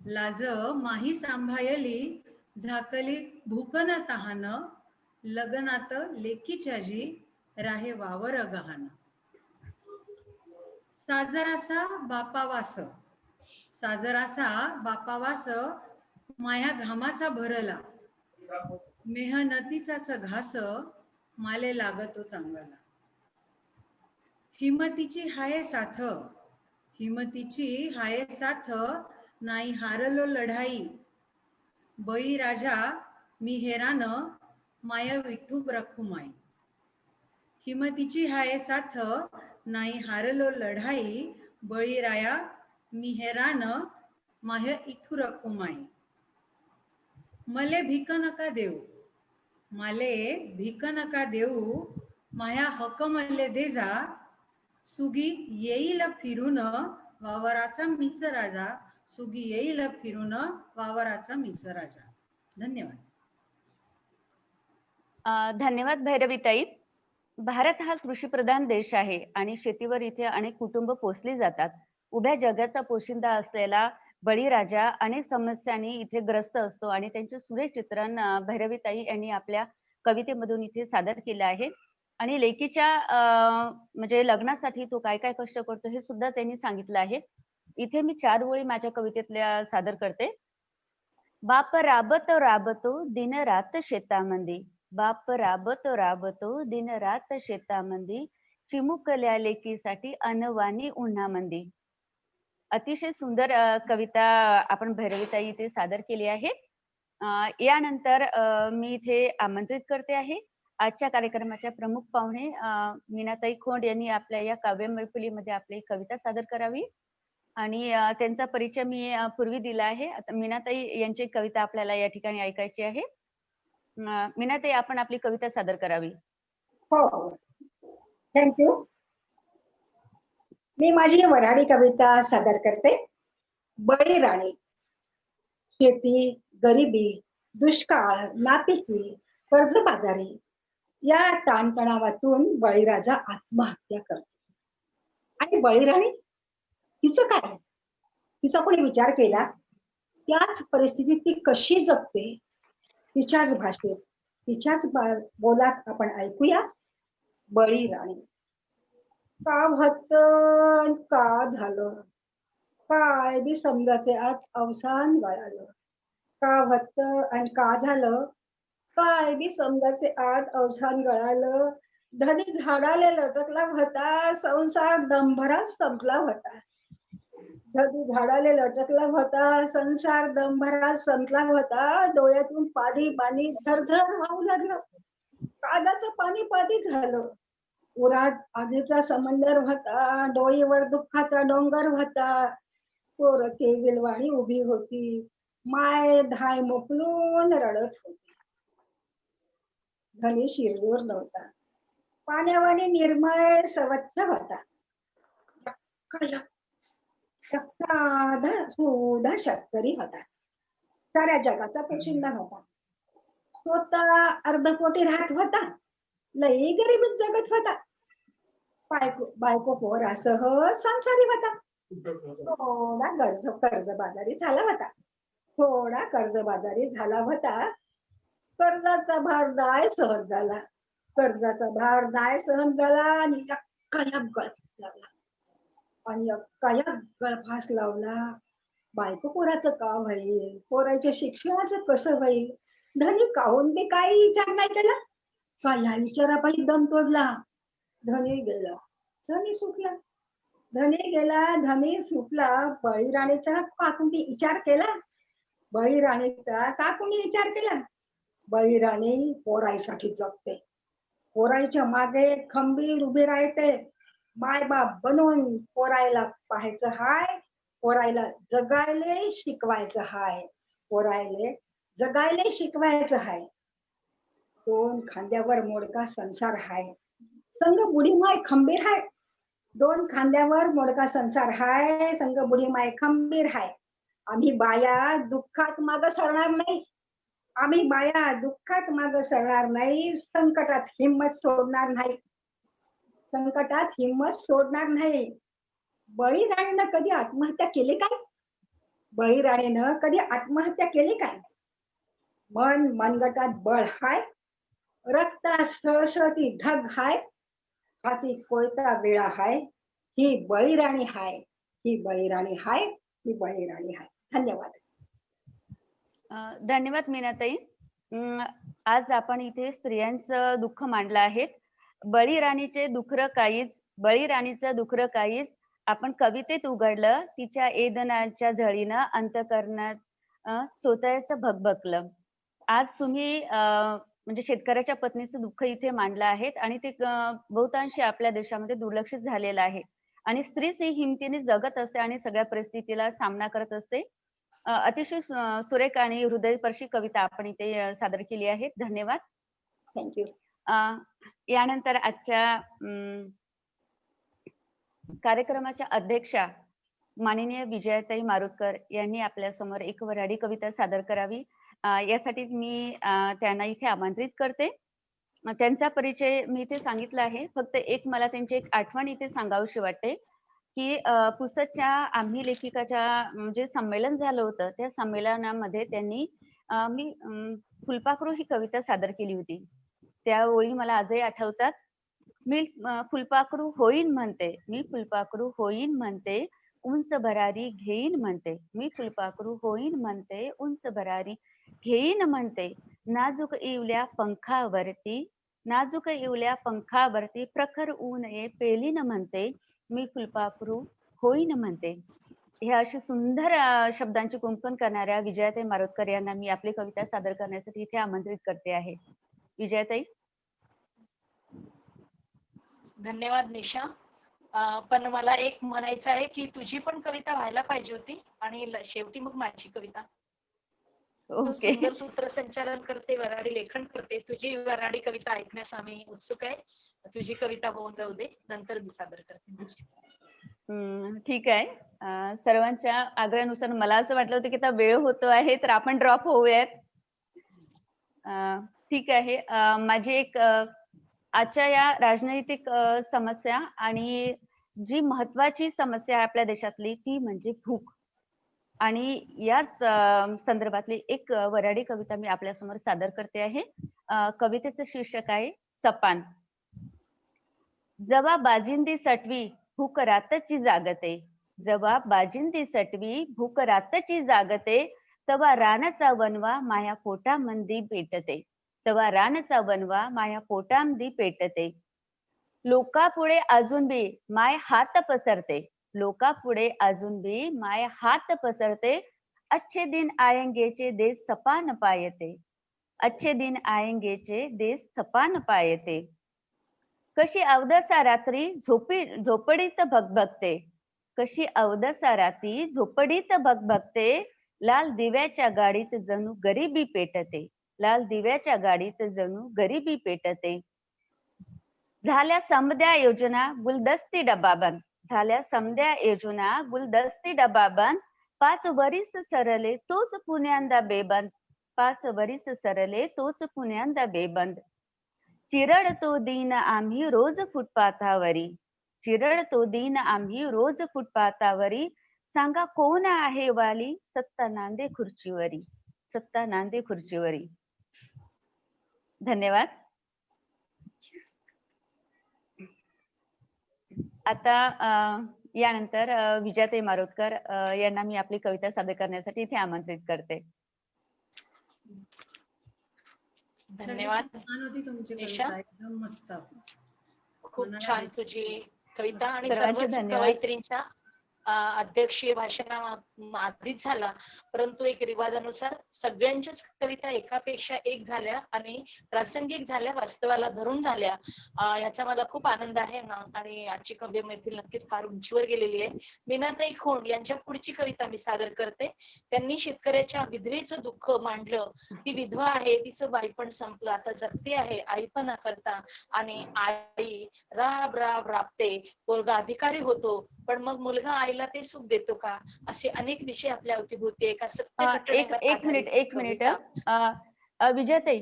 A: लाज माही सांभाळली, झाकली भूकन तहान, लग्नात लेकीच्या जी राहे वावर गहाण. साजरासा बापावास, साजरासा बापावास, माया घामाचा भरला, मेहनतीचाच घास माले लागतो चांगला. हिमतीची हाय साथ, हिमतीची हाय साथ, नाही हारलो लढाई. बळी राजा मी हेरान, माया विठूब रखुमाई. हिमतीची हाय साथ, नाही हारलो लढाई. बळी राया मी हेरान, माय इठू रखुमाई. मले भीक नका देऊ, माले भीक नका देऊ, माया हक मले दे जा. सुगी येईल फिरून वावराचा मीच राजा, सुगी येईल फिरून वावराचा मीच राजा. धन्यवाद.
C: धन्यवाद भैरवीताई. भारत हा कृषीप्रधान देश आहे आणि शेतीवर इथे अनेक कुटुंब पोसली जातात. उभ्या जगाचा पोशिंदा असलेला बळीराजा अनेक समस्यांनी इथे ग्रस्त असतो आणि त्यांचे सुरेख चित्रण भैरवीताई यांनी आपल्या कवितेमधून इथे सादर केलं आहे. आणि लेकीच्या म्हणजे लग्नासाठी तो काय काय कष्ट करतो हे सुद्धा त्यांनी सांगितलं आहे. इथे मी 4 ओळी माझ्या कवितेतल्या सादर करते. बाप राबतो राबतो दिन रात शेतामंदी, बाप राबतो राबतो दिन रात शेतामंदी, चिमुकल्या लेकीसाठी अनवानी उन्हामंदी. अतिशय सुंदर कविता आपण भैरवीताई इथे सादर केली आहे. यानंतर मी इथे आमंत्रित करते आहे आजच्या कार्यक्रमाच्या प्रमुख पाहुणे मीनाताई खोंड यांनी आपल्या या काव्य मैफिलीमध्ये आपली कविता सादर करावी आणि त्यांचा परिचय मी पूर्वी दिला आहे. आता मीनाताई यांची कविता आपल्याला या ठिकाणी ऐकायची आहे. मीनाताई, आपण आपली कविता सादर करावी.
E: हो, थँक्यू. मी माझी वऱ्हाडी कविता सादर करते. बळीराणी. शेती, गरिबी, दुष्काळ, नापिकी, कर्जबाजारी या ताणतणावातून बळीराजा आत्महत्या करतो. आणि बळीराणी तिचं काय, तिचा कोणी विचार केला? त्याच परिस्थितीत ती कशी जगते, तिच्याच भाषेत, तिच्याच बोलात आपण ऐकूया. बळीराणी. का होतं का झालं, काय बी समजायचे आज अवसान गळालं. का होतं आणि का झालं, काय बी समजायचे आज अवसान गळालं. धनी झाडाला लटकला होता, संसार दंभरात संपला होता. धनी झाडाला लटकला होता, संसार दंभरात संपला होता. डोळ्यातून पाणी पाणी झरझर वाहू लागलं, कादाचं पाणी पाणी झालं. उरात आगीचा समंदर होता, डोईवर दुःखाचा डोंगर होता. पोर केविलवाणी उभी होती, माय धाय मोकलून रडत होती. धनी शिरदूर नव्हता, पाण्यावाणी निर्मळ स्वच्छ होता. एक साधा सुधा शेतकरी होता, साऱ्या जगाचा पोशिंदा होता. स्वतः अर्धपोटी राहत होता, लई गरिबीत जगत होता. बायको पोरासह संसारी होता. थोडा कर्जबाजारी झाला होता. कर्जाचा भार दाय सहन झाला. आणि यक्का गळफास लावला. बायको पोराचं का होईल, पोराच्या शिक्षणाचं कसं होईल, धनी काहून बी काही विचार नाही केला. का या विचारापायी दम तोडला. धनी गेला, धनी सुटला. बळीराणीचा का कुणी विचार केला. बळीराणी पोराईसाठी जगते, पोराईच्या मागे खंबीर उभी राहते. मायबाप बनून पोरायला पाहायचं हाय, पोरायला जगायले शिकवायचं हाय. दोन खांद्यावर मोडका संसार हाय, संग बुढी माय खंबीर हाय. दोन खांद्यावर मोडका संसार हाय, संग बुढी माय खंबीर हाय. आम्ही बाया दुःखात माग सरणार नाही. संकटात हिंमत सोडणार नाही. बळीराणीनं कधी आत्महत्या केली काय. मनगटात बळ हाय, रक्तात सळसळती धग हाय, हाती कोयता वेळा हाय. ही बळीराणी हाय. धन्यवाद.
C: धन्यवाद मीनाताई. आज आपण इथे स्त्रियांचं दुःख मांडलं आहे. बळीराणीचं दुखरं काहीच आपण कवितेत उघडलं. तिच्या एदनाच्या झळीनं अंतःकरणात स्वतःचं भगभगलं. आज तुम्ही म्हणजे शेतकऱ्याच्या पत्नीचं दुःख इथे मांडलं आहे आणि ते बहुतांशी आपल्या देशामध्ये दुर्लक्षित झालेलं आहे. आणि स्त्रीच ही हिमतीने जगत असते आणि सगळ्या परिस्थितीला सामना करत असते. अतिशय सुरेख आणि हृदयस्पर्शी कविता आपण इथे सादर केली आहे. धन्यवाद.
E: थँक्यू.
C: यानंतर आजच्या कार्यक्रमाच्या अध्यक्षा माननीय विजयाताई मारुतकर यांनी आपल्या समोर एक वऱ्हाडी कविता सादर करावी. यासाठी मी त्यांना इथे आमंत्रित करते. त्यांचा परिचय मी इथे सांगितला आहे. फक्त मला त्यांची एक आठवण इथे सांगावीशी वाटते की पुसदच्या आम्ही लेखिकाच्या जे संमेलन झालं होतं त्या संमेलनामध्ये त्यांनी मी फुलपाखरू ही कविता सादर केली होती. त्या ओळी मला आजही आठवतात. मी फुलपाखरू होईन म्हणते, उंच भरारी घेईन म्हणते. मी फुलपाखरू होईन म्हणते, उंच भरारी घेईन म्हणते. नाजूक इवल्या पंखावरती प्रखर ऊन ये पेलीन म्हणते. मी फुलपाखरू होईन म्हणते. हे अशी सुंदर शब्दांची कुंकन करणाऱ्या विजयाताई मारुतकर यांना मी आपली कविता सादर करण्यासाठी इथे आमंत्रित करते आहे. विजयाताई.
D: धन्यवाद निशा. पण मला एक म्हणायचं आहे की तुझी पण कविता व्हायला पाहिजे होती आणि शेवटी मग माझी कविता. सुंदर सूत्रसंचालन करते, वऱ्हाडी लेखन करते. तुझी वऱ्हाडी कविता ऐकण्यास आम्ही उत्सुक आहे. तुझी कविता होऊन जाऊ दे, नंतर मी सादर करते माझी.
C: ठीक आहे. सर्वांच्या आग्रहानुसार मला असं वाटलं होतं की आता वेळ होतो आहे तर आपण ड्रॉप होऊयात. ठीक आहे. माझी एक आजच्या या राजनैतिक समस्या आणि जी महत्वाची समस्या आहे आपल्या देशातली ती म्हणजे भूक. आणि याच संदर्भातली एक वऱ्हाडी कविता मी आपल्या समोर सादर करते आहे. कवितेचं शीर्षक आहे सपान. जवा बाजिंदी सटवी भूक रातची जागते. जवा बाजिंदी सटवी भूक रातची जागते. तवा रानाचा वनवा माया पोटामंदी पेटते. तवा रानाचा वनवा माया पोटामंदी पेटते. लोकापुढे अजून बी माय हात पसरते. लोकापुढे अजून बी माय हात पसरते. अच्छे दिन आएंगेचे देश सपान पायते. अच्छे दिन आएंगेचे देश सपान पायते. कशी अवदसा रात्री झोपडीत भगभगते. कशी अवदसा रात्री झोपडीत भगभगते. लाल दिव्याच्या गाडीत जणू गरिबी पेटते. लाल दिव्याच्या गाडीत जणू गरिबी पेटते. झाल्या समद्या योजना गुलदस्ती डबा बंद. झाल्या समद्या योजना गुलदस्ती डबा बंद. 5 वरीस सरले तोच पुण्यांदा बेबंद. 5 वरीस सरले तोच पुण्यांदा बेबंद. चिरडतो दिन आम्ही रोज फुटपाथावरी. चिरडतो दिन आम्ही रोज फुटपाथावरी. सांगा कोण आहे वाली सत्ता नांदे खुर्चीवरी. सत्ता नांदे खुर्चीवरी. धन्यवाद. आता यानंतर विजयाताई मारोतकर यांना मी आपली कविता सादर करण्यासाठी इथे आमंत्रित करते.
D: धन्यवाद
A: छान होती तुमची
D: निशा.
A: कविता, एकदम मस्त.
D: खूप
A: मनाला
D: छान तुझी कविता आणि
C: सर्वांचे
D: सर्वच
C: धन्यवाद.
D: कवयित्रींच्या अध्यक्षीय भाषणा आधीच झाला, परंतु एक रिवाजानुसार सगळ्यांच्याच कविता एकापेक्षा एक झाल्या आणि प्रासंगिक झाल्या, वास्तवाला धरून झाल्या. याचा मला खूप आनंद आहे ना. आणि आजची काव्य मैफिल नक्कीच फार उंचीवर गेलेली आहे. मीनाताई खोंड यांच्या पुढची कविता मी सादर करते. त्यांनी शेतकऱ्याच्या विधवेचं दुःख मांडलं. ती विधवा आहे, तिचं बाईपण संपलं, आता जगती आहे आईपणा करता. आणि आई राब राब राबते, पोरगा अधिकारी होतो, पण मग मुलगा आईला ते सुख देतो का? असे अनेक विषय आपल्या अवतीभोवती एका सत्य घटनेवर
C: एक मिनिट विजयाताई,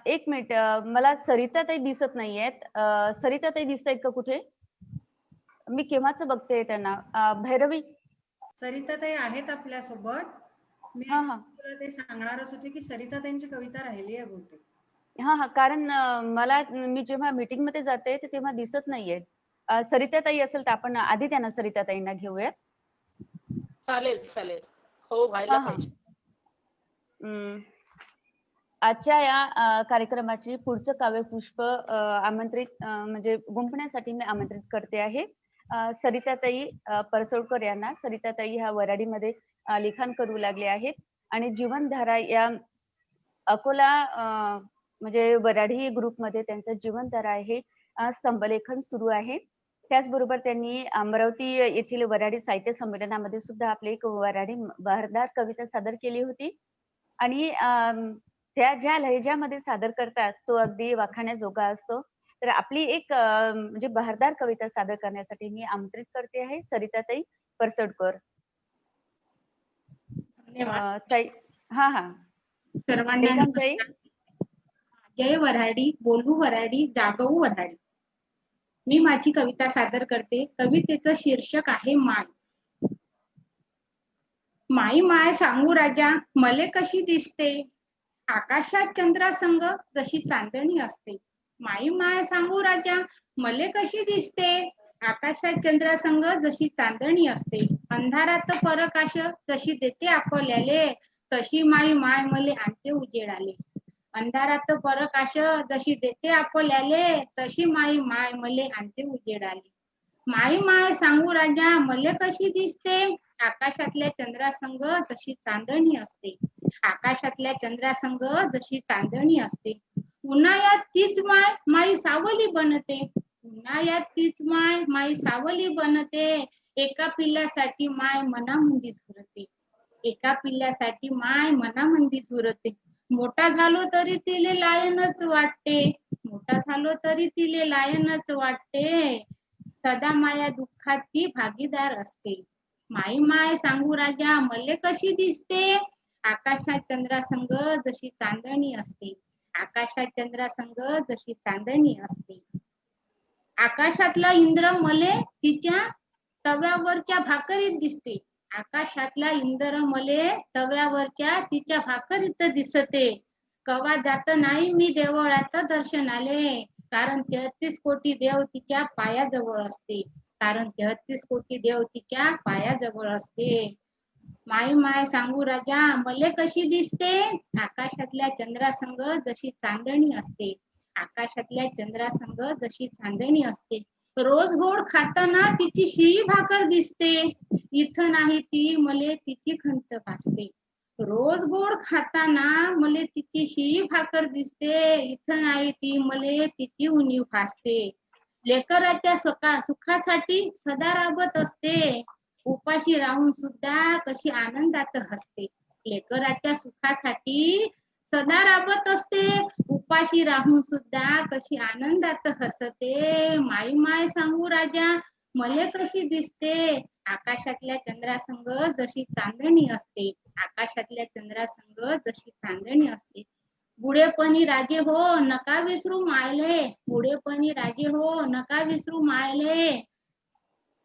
C: एक मिनिट. मला सरिताताई दिसत नाहीयेत. सरिताताई दिसतायत का कुठे? मी केव्हाच बघते त्यांना. भैरवी,
A: सरिताताई आहेत आपल्या सोबत. मी तुला ते सांगणारच होते की सरिताताईंची कविता राहिली आहे बहुतेक.
C: हा, कारण मी जेव्हा मीटिंग मध्ये जाते तेव्हा दिसत नाहीयेत. सरिताताई असेल तर आपण आधी त्यांना सरिताताईंना घेऊयात.
D: चालेल चालेल, हो व्हायला पाहिजे.
C: आजच्या या कार्यक्रमाची पुढचं काव्यपुष्प आमंत्रित म्हणजे गुंफण्यासाठी मी आमंत्रित करते आहे सरिताताई परसोडकर यांना. सरिताताई ह्या वराडीमध्ये लिखाण करू लागले आहेत आणि जीवनधारा या अकोला म्हणजे वराडी ग्रुपमध्ये त्यांचं जीवनधारा हे स्तंभलेखन सुरू आहे. त्याचबरोबर त्यांनी अमरावती येथील वराडी साहित्य संमेलनामध्ये सुद्धा आपली एक वराडी बहारदार कविता सादर केली होती. आणि त्या ज्या लहेजामध्ये सादर करतात तो अगदी वाखाण्याजोगा असतो. तर आपली एक म्हणजे बहारदार कविता सादर करण्यासाठी मी आमंत्रित करते आहे सरिताताई परसोडकर. हा
H: सर्वांना जय वराडी, बोलू वराडी, जागवू वराडी. मी माझी कविता सादर करते. कवितेचं शीर्षक आहे माय. माई माय सांगू राजा मले कशी दिसते, आकाशात चंद्रासंग जशी चांदणी असते. माई माय सांगू राजा मले कशी दिसते, आकाशात चंद्रासंग जशी चांदणी असते. अंधारात परकाश जशी देते आपल्याले, तशी माई माय मले आणते उजेडाले. अंधारात परकाश जशी देते आपल्याले, तशी माई माय मले आणते उजेडाले. माई माय सांगू राजा मले कशी दिसते, आकाशातल्या चंद्रासंग जशी चांदणी असते. आकाशातल्या चंद्रासंग जशी चांदणी असते. उन्हाळ्यात तीच माय माई सावली बनते, उन्हाळ्यात तीच माय माई सावली बनते. एका पिल्ल्यासाठी माय मनामंदी झुरते, एका पिल्ल्यासाठी माय मनामंदी झुरते. मोठा झालो तरी तिले लायनच वाटते, मोठा झालो तरी तिले लायनच वाटते. सदा माया दुःखात ती भागीदार असते. माई माय सांगू राजा मले कशी दिसते, आकाशात चंद्रासंग जशी चांदणी असते. आकाशात चंद्रासंग जशी चांदणी असते. आकाशातला इंद्र मले तिच्या तव्यावरच्या भाकरीत दिसते, आकाशातला इंद्र मले तव्यावरच्या तिच्या भाकरीत दिसते. कवा जात नाही मी देवळात दर्शनाले, कारण 33 कोटी देव तिच्या पायाजवळ असते, कारण 33 कोटी देव तिच्या पायाजवळ असते. माई माय सांगू राजा मले कशी दिसते, आकाशातल्या चंद्रासंग जशी चांदणी असते. आकाशातल्या चंद्रासंग जशी चांदणी असते. रोज गोड खाताना तिची शिळी भाकर दिसते, इथं नाही ती मले तिची खंत भासते. रोज गोड खाताना मले तिची शी भाकर दिसते, इथं नाही ती मले तिची उणीव भासते. लेकराच्या सुखासाठी सदा राबत असते, उपाशी राहून सुद्धा कशी आनंदात हसते. लेकराच्या सुखासाठी सदा राबत असते, उपाशी राहून सुद्धा कशी आनंदात हसते. माई माय सांगू राजा मले कशी दिसते, आकाशातल्या चंद्रासंग जशी चांदणी असते. आकाशातल्या चंद्रासंग जशी चांदणी असते. बुढेपणी राजे हो नका विसरू मायले, बुढेपणी राजे हो नका विसरू मायले.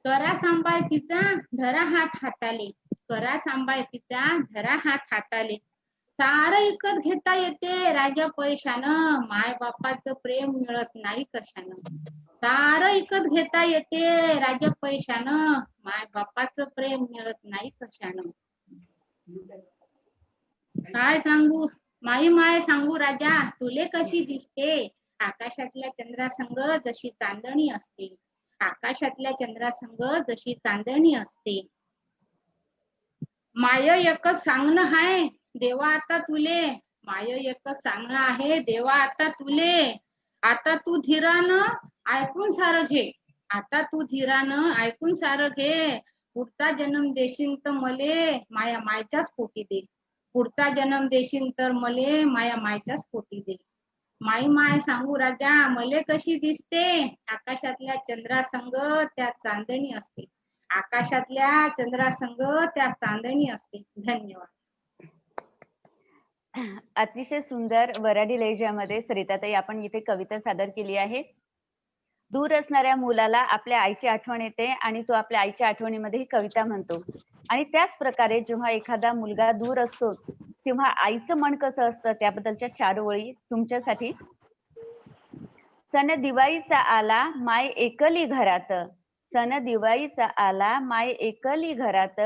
H: करा सांभाळ तिचा धरा हात हाताले, करा सांभाळ तिचा धरा हात हाताले. सारं इकत घेता येते राजा पैशानं, माय बापाचं प्रेम मिळत नाही कशानं. सारं इकत घेता येते राजा पैशानं, माय बापाचं प्रेम मिळत नाही कशानं. काय सांगू माई माय सांगू राजा तुले कशी दिसते, आकाशातल्या चंद्रासंग जशी चांदणी असते. आकाशातल्या चंद्रासंग जशी चांदणी असते. माय एकच सांगणं हाय देवा आता तुले, माय एकच सांगणं आहे देवा आता तुले. आता तू धीरानं ऐकून सारं घे, आता तू धीरानं ऐकून सारं घे. पुढचा जन्म देशील तर मले माया मायच्याच पोटी दे, पुढचा जन्म देशील तर मले माया मायच्याच पोटी दे. माई माय सांगू राजा मले कशी दिसते, आकाशातल्या चंद्रासंग त्या चांदणी असते. आकाशातल्या चंद्रासंग त्या चांदणी असते. धन्यवाद.
C: अतिशय सुंदर वऱ्हाडी लहेजामध्ये सरिताताई आपण इथे कविता सादर केली आहे. दूर असणाऱ्या मुलाला आपल्या आईची आठवण येते आणि तो आपल्या आईच्या आठवणीमध्ये ही कविता म्हणतो. आणि त्याच प्रकारे जेव्हा एखादा मुलगा दूर असतो तेव्हा आईचं मन कसं असतं त्याबद्दलच्या 4 ओळी तुमच्यासाठी. सण दिवाळीचा आला माय एकली घरात, सण दिवाळीचा आला माय एकली घरात,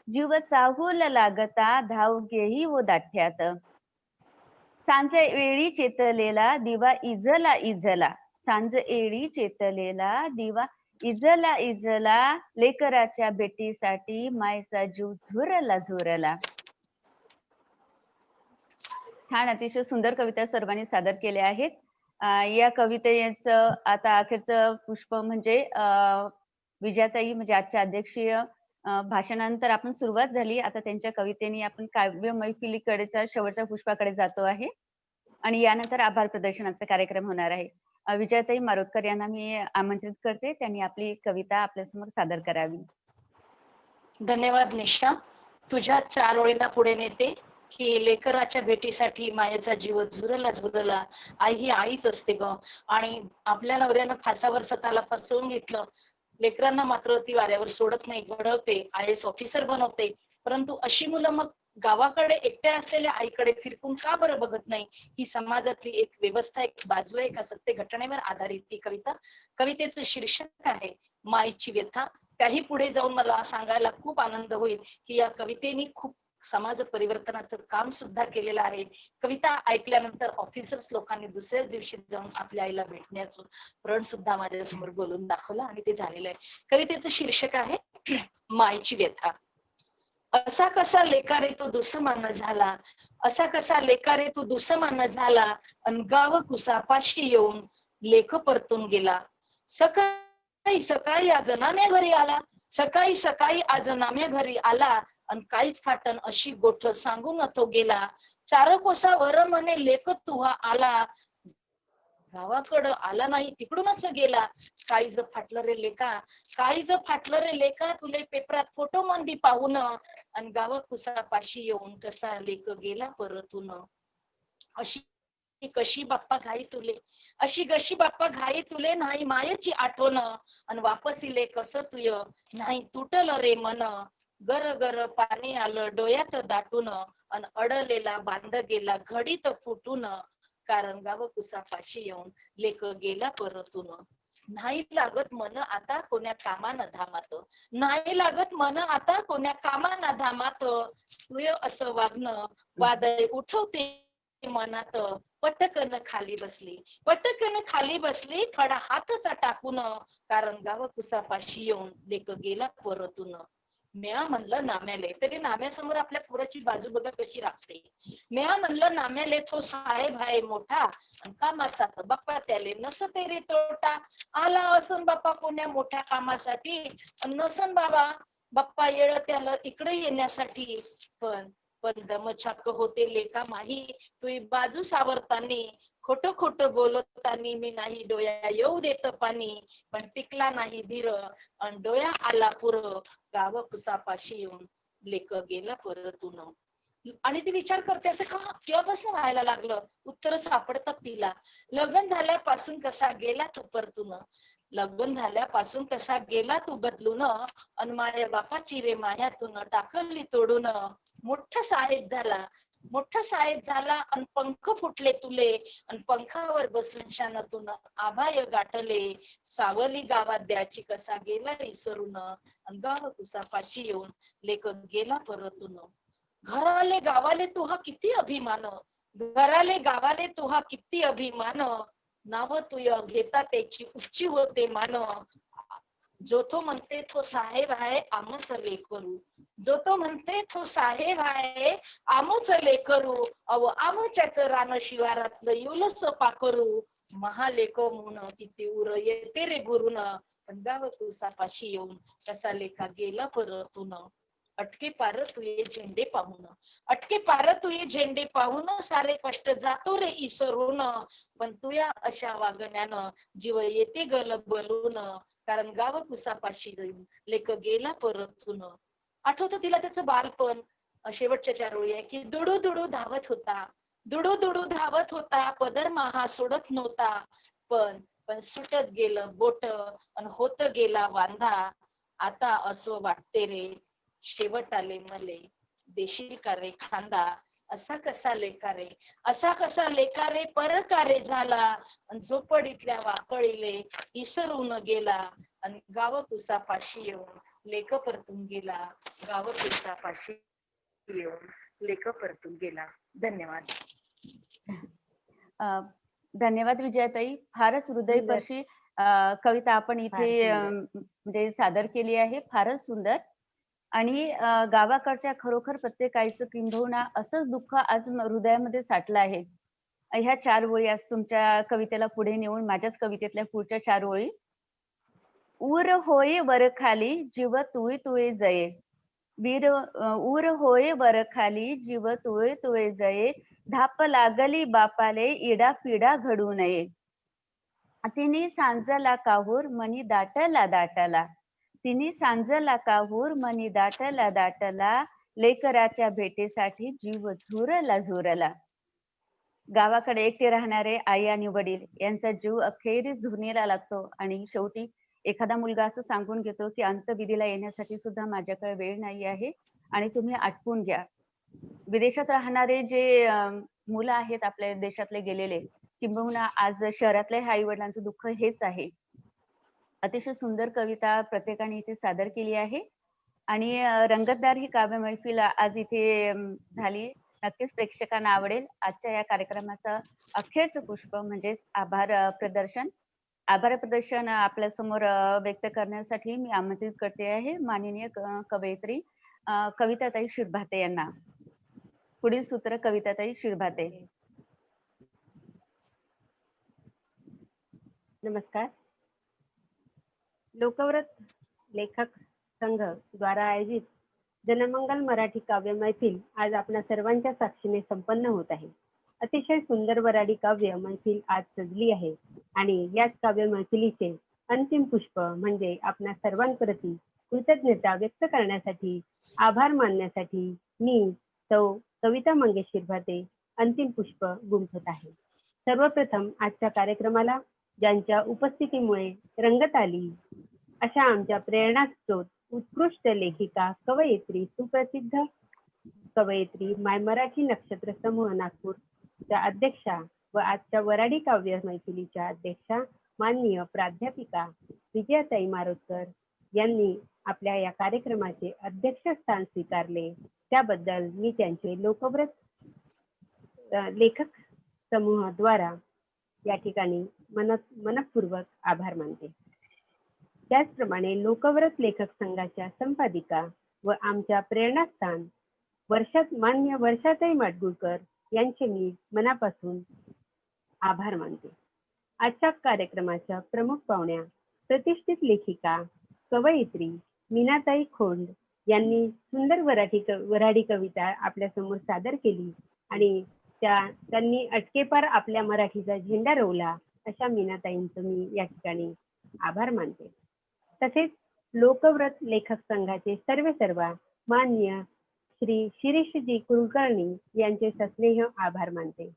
C: जीव चाहूल लागता धाव घेई वो दाठ्यात. सांज वेळी चेतलेला दिवा इजला इजला, सांज एळी चेतलेला दिवा इजला इजला, लेकराच्या भेटीसाठी मायचा जीव झुरला झुरला. छान अतिशय सुंदर कविता सर्वांनी सादर केल्या आहेत. या कवितेचं आता अखेरचं पुष्प म्हणजे विजयाताई म्हणजे आजच्या अध्यक्षीय भाषणानंतर आपण सुरुवात झाली. आता त्यांच्या कवितेने आपण काव्य मैफिलीकडेचा शेवटच्या पुष्पाकडे जातो आहे आणि यानंतर आभार प्रदर्शनाचा कार्यक्रम होणार आहे. विजयाताई मारोतकर यांना मी आमंत्रित करते, त्यांनी आपली कविता आपल्यासमोर सादर करावी.
D: धन्यवाद निशा. तुझ्या 4 ओळींना पुढे नेते की लेकराच्या भेटीसाठी मायेचा जीव झुरला झुरला. आई ही आईच असते ग, आणि आपल्या नवऱ्यानं फासावर स्वतःला फसवून घेतलं, लेकरांना मात्र ती वाऱ्यावर सोडत नाही, घडवते, IAS ऑफिसर बनवते. परंतु अशी मुलं मग गावाकडे एकट्या असलेल्या आईकडे फिरकून का बरं बघत नाही? ही समाजातली एक व्यवस्था, एक बाजू आहे का सत्य घटनेवर आधारित ती कविता. कवितेचं शीर्षक आहे मायची व्यथा. त्याही पुढे जाऊन मला सांगायला खूप आनंद होईल की या कवितेने खूप समाज परिवर्तनाचं काम सुद्धा केलेलं आहे. कविता ऐकल्यानंतर ऑफिसर्स लोकांनी दुसऱ्याच दिवशी जाऊन आपल्या आईला भेटण्याचं प्रण सुद्धा माझ्यासमोर बोलून दाखवलं आणि ते झालेलं आहे. कवितेचं शीर्षक आहे मायची व्यथा. असा कसा लेकारे तो दुसमान झाला, असा कसा लेकारे तो दुसमान झाला, अन गाव कुसापाशी येऊन लेख परतून गेला. सकाळी सकाळी आज नाम्या घरी आला, सकाळी सकाळी आज नाम्या घरी आला, अन काहीच फाटन अशी गोठ सांगून तो गेला. 4 कोसावर म्हणे लेख तुहा आला, गावाकडं आला नाही तिकडूनच गेला. काळीज फाटलं रे लेका, काळीज फाटलं रे लेका, तुले पेपरात फोटो मंदी पाहून, अन गाव कुसापाशी येऊन कसा लेख गेला परतून. अशी कशी बाप्पा घाई तुले, अशी कशी बाप्पा घाई तुले, नाही मायेची आठवण, अन वापस इले कसं तुय, नाही तुटलं रे मन. गर गर पाणी आलं डोळ्यात दाटून, अन अडलेला बांध गेला घडीत फुटून, कारण गाव कुसापाशी येऊन लेख गेला परतून. नाही लागत मन आता कोण्या कामाना धामात, नाही लागत मन आता कोण्या कामाना धामात, तुय असं वागणं वादळ उठवते मनात. पटकन खाली बसली, पटकन खाली बसली, खडा हातचा टाकून, कारण गाव कुसापाशी येऊन लेख गेला परतून. म्या म्हणलं नाम्याले, तरी नाम्यासमोर आपल्या पोराची बाजू बघा कशी राखते. म्या म्हणलं नाम्याले तो साहेब आहे मोठा, अन कामाचा तर बाप्पा त्याले नसते रे तोटा. आला असन बाप्पा कोण्या मोठ्या कामासाठी, अन नसन बाप्पा येळ त्याला इकडे येण्यासाठी. पण दमछाक होते लेका माही, तुई बाजू सावरतानी. खोटं खोटं बोलतानी मी नाही डोया येऊ देत पाणी. पण टिकला नाही धीर अन डोया आला पुर. गाव कुसापाशी येऊन लेक गेला परतून. आणि ती विचार करते असं का केव्हापासून व्हायला लागलं. उत्तर सापडतात तिला. लग्न झाल्यापासून कसा गेला तू परतून. लग्न झाल्यापासून कसा गेला तू बदलून. अन माया बापाची रे मायातून टाकली तोडून. मोठा साहेब झाला अन पंख फुटले तुले. अन पंखावर बसून शानतून आभाय गाठले. सावली गावात द्याची कसा गेला विसरून. अन गाव कुसापाशी येऊन लेक गेला परतून. घराले गावाले तुहा किती अभिमान. घराले गावाले तुहा किती अभिमान. नाव तुय घेता त्याची उच्ची होते मान. जो तो म्हणते तो साहेब आहे आमच लेकरू. जो तो म्हणते तो साहेब आहे आमच लेकरू. अव आमच्याच रान शिवारातलं युलस पाकरू. महालेख म्हणून किती उर येते रे गुरुन. पण गाव कुसापाशी येऊन कसा लेखा गेला परतून. अटके पार तुये झेंडे पाहून. अटके पार तुये झेंडे पाहून. सारे कष्ट जातो रे इसरून. पण तुया अशा वागण्यानं जीव येते गलबलून. कारण गाव कुसापाशी जाऊन लेक गेला परतून. आठवतं तिला त्याचं बालपण. शेवटच्या 4 ओळी आहे की दुडू दुडू धावत होता. दुडू दुडू धावत होता. पदर महा सोडत नव्हता. पण सुटत गेलं बोट अन होत गेला वांधा. आता असं वाटते रे शेवट आले मले. देशील का रे खांदा. असा कसा लेकारे. असा कसा लेकारे परकारे झाला. अन झोपडीतल्या वाकळीले इसरून गेला. आणि गाव कुसापाशी येऊन लेक परतून गेला. गाव कुसापाशी येऊन लेक परतून गेला. धन्यवाद.
C: धन्यवाद विजयाताई. फारच हृदयस्पर्शी कविता आपण इथे म्हणजे सादर केली आहे. फारच सुंदर. आणि गावाकडच्या खरोखर प्रत्येक आईचं किंबहुना असंच दुःख आज हृदयामध्ये साठलं आहे. ह्या 4 ओळी आज तुमच्या कवितेला पुढे नेऊन माझ्याच कवितेतल्या पुढच्या 4 ओळी. ऊर होय वर खाली जीव तुय तुय जये. ऊर होय वर खाली जीव तुय तुय जये. धाप लागली बापाले इडा पिडा घडू नये. तिने सांजला काहूर मनी दाटला. तिने सांजला काहूर मनी दाटला. लेकराच्या भेटीसाठी जीव झुरला. गावाकडे एकटे राहणारे आई आणि वडील यांचा जीव अखेरीस झुरणीला लागतो. आणि शेवटी एखादा मुलगा असं सांगून घेतो की अंतविधीला येण्यासाठी सुद्धा माझ्याकडे वेळ नाही आहे आणि तुम्ही आटपून घ्या. विदेशात राहणारे जे मुलं आहेत आपल्या देशातले गेलेले, किंबहुना आज शहरातल्या आई वडिलांचं दुःख हेच आहे. अतिशय सुंदर कविता प्रत्येकाने इथे सादर केली आहे. आणि रंगतदार ही काव्य मैफिल आज इथे झाली. नक्कीच प्रेक्षकांना आवडेल. आजच्या या कार्यक्रमाचं अखेरचं पुष्प म्हणजेच आभार प्रदर्शन. आभार प्रदर्शन आपल्या समोर व्यक्त करण्यासाठी मी आमंत्रित करते आहे माननीय कवयित्री कविताताई शिरभाते यांना. पुढील सूत्र कविताताई शिरभाते.
G: नमस्कार. लोकव्रत लेखक संघ द्वारा आयोजित जनमंगल मराठी काव्य मैफिल आज आपल्या सर्वांच्या साक्षीने संपन्न होत आहे. अतिशय सुंदर वराडी काव्य मैफिल आज सजली आहे आणि याच काव्य मैफिलीचे अंतिम पुष्प म्हणजे आपल्या सर्वांप्रती कृतज्ञता व्यक्त करण्यासाठी, आभार मानण्यासाठी मी सौ कविता मंगेश शिरभाते अंतिम पुष्प गुंफत आहे. सर्वप्रथम आजच्या कार्यक्रमाला ज्यांच्या उपस्थितीमुळे रंगत आली अशा आमच्या प्रेरणास्रोत उत्कृष्ट लेखिका कवयित्री सुप्रसिद्ध कवयित्री माय मराठी नक्षत्र समूह नागपूरच्या अध्यक्षा व आजच्या वराडी काव्य मैफिलीच्या अध्यक्षा माननीय प्राध्यापिका विजयाताई मारोतकर यांनी आपल्या या कार्यक्रमाचे अध्यक्षस्थान स्वीकारले. त्याबद्दल मी त्यांचे लोकव्रत लेखक समूहाद्वारा या ठिकाणी मनपूर्वक आभार मानते. त्याचप्रमाणे लोकव्रत लेखक संघाच्या संपादिका व आमच्या प्रेरणास्थान मान्य वर्षाताई माडगुळकर यांचे मी मनापासून आभार मानते. आजच्या कार्यक्रमाच्या प्रमुख पाहुण्या प्रतिष्ठित लेखिका कवयित्री मीनाताई खोंड यांनी सुंदर वऱ्हाडी कविता आपल्या समोर सादर केली आणि त्यांनी अटकेपार आपल्या मराठीचा झेंडा रोवला. अशा मीनाताईंचं मी या ठिकाणी आभार मानते. तसेच लोकव्रत लेखक संघाचे सर्वेसर्वा मान्य श्री शिरीषजी कुलकर्णी यांचे सस्नेह आभार मानते.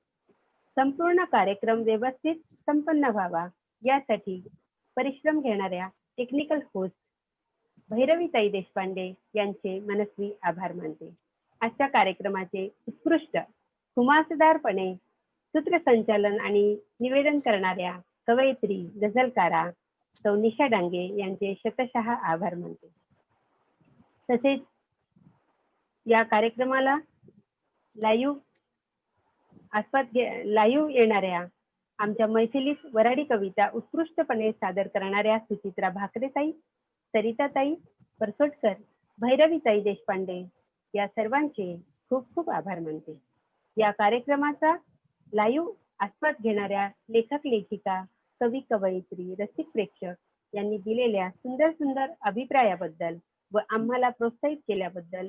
G: संपूर्ण कार्यक्रम व्यवस्थित संपन्न व्हावा यासाठी परिश्रम घेणाऱ्या टेक्निकल होस्ट भैरवीताई देशपांडे यांचे मनस्वी आभार मानते. आजच्या कार्यक्रमाचे उत्कृष्ट खुमासदारपणे सूत्रसंचालन आणि निवेदन करणाऱ्या कवयित्री गझलकारा सौ निशा डांगे यांचे शतशः आभार मानते. तसेच या कार्यक्रमाला लाईव्ह येणाऱ्या आमच्या मैफिलीत वऱ्हाडी कविता उत्कृष्टपणे सादर करणाऱ्या सुचित्रा भाकरेताई, सरिताताई परसोटकर, भैरवीताई देशपांडे या सर्वांचे खूप खूप आभार मानते. या कार्यक्रमाचा लाईव्ह आस्वाद घेणाऱ्या लेखक लेखिका कवी कवयित्री रसिक प्रेक्षक यांनी दिलेल्या सुंदर सुंदर अभिप्रायाबद्दल व आम्हाला प्रोत्साहित केल्याबद्दल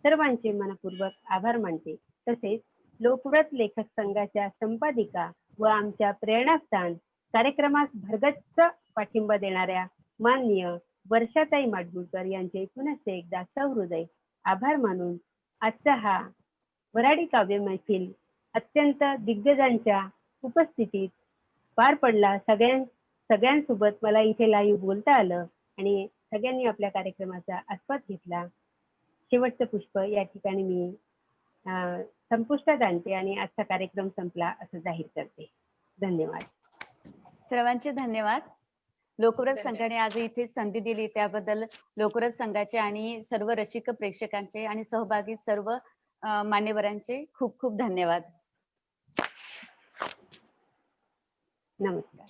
G: सर्वांचे मनपूर्वक आभार मानते. तसेच लोकव्रत लेखक संघाच्या संपादिका व आमच्या प्रेरणास्थान कार्यक्रमास भरगच्च पाठिंबा देणाऱ्या माननीय वर्षाताई माडगुळकर यांचे पुनश्च एकदा सहृदय आभार मानून आजचा हा वऱ्हाडी काव्य मैफिल अत्यंत दिग्गजांच्या उपस्थितीत पार पडला. सगळ्यांसोबत मला इथे लाईव्ह बोलता आलं आणि सगळ्यांनी आपल्या कार्यक्रमाचा आस्वाद घेतला. शेवटचं पुष्प या ठिकाणी मी संपुष्टात आणते आणि आजचा कार्यक्रम संपला असं जाहीर करते. धन्यवाद.
C: सर्वांचे धन्यवाद. लोकव्रत संघाने आज इथे संधी दिली त्याबद्दल लोकव्रत संघाचे आणि सर्व रसिक प्रेक्षकांचे आणि सहभागी सर्व मान्यवरांचे खूप खूप धन्यवाद.
G: नमस्कार.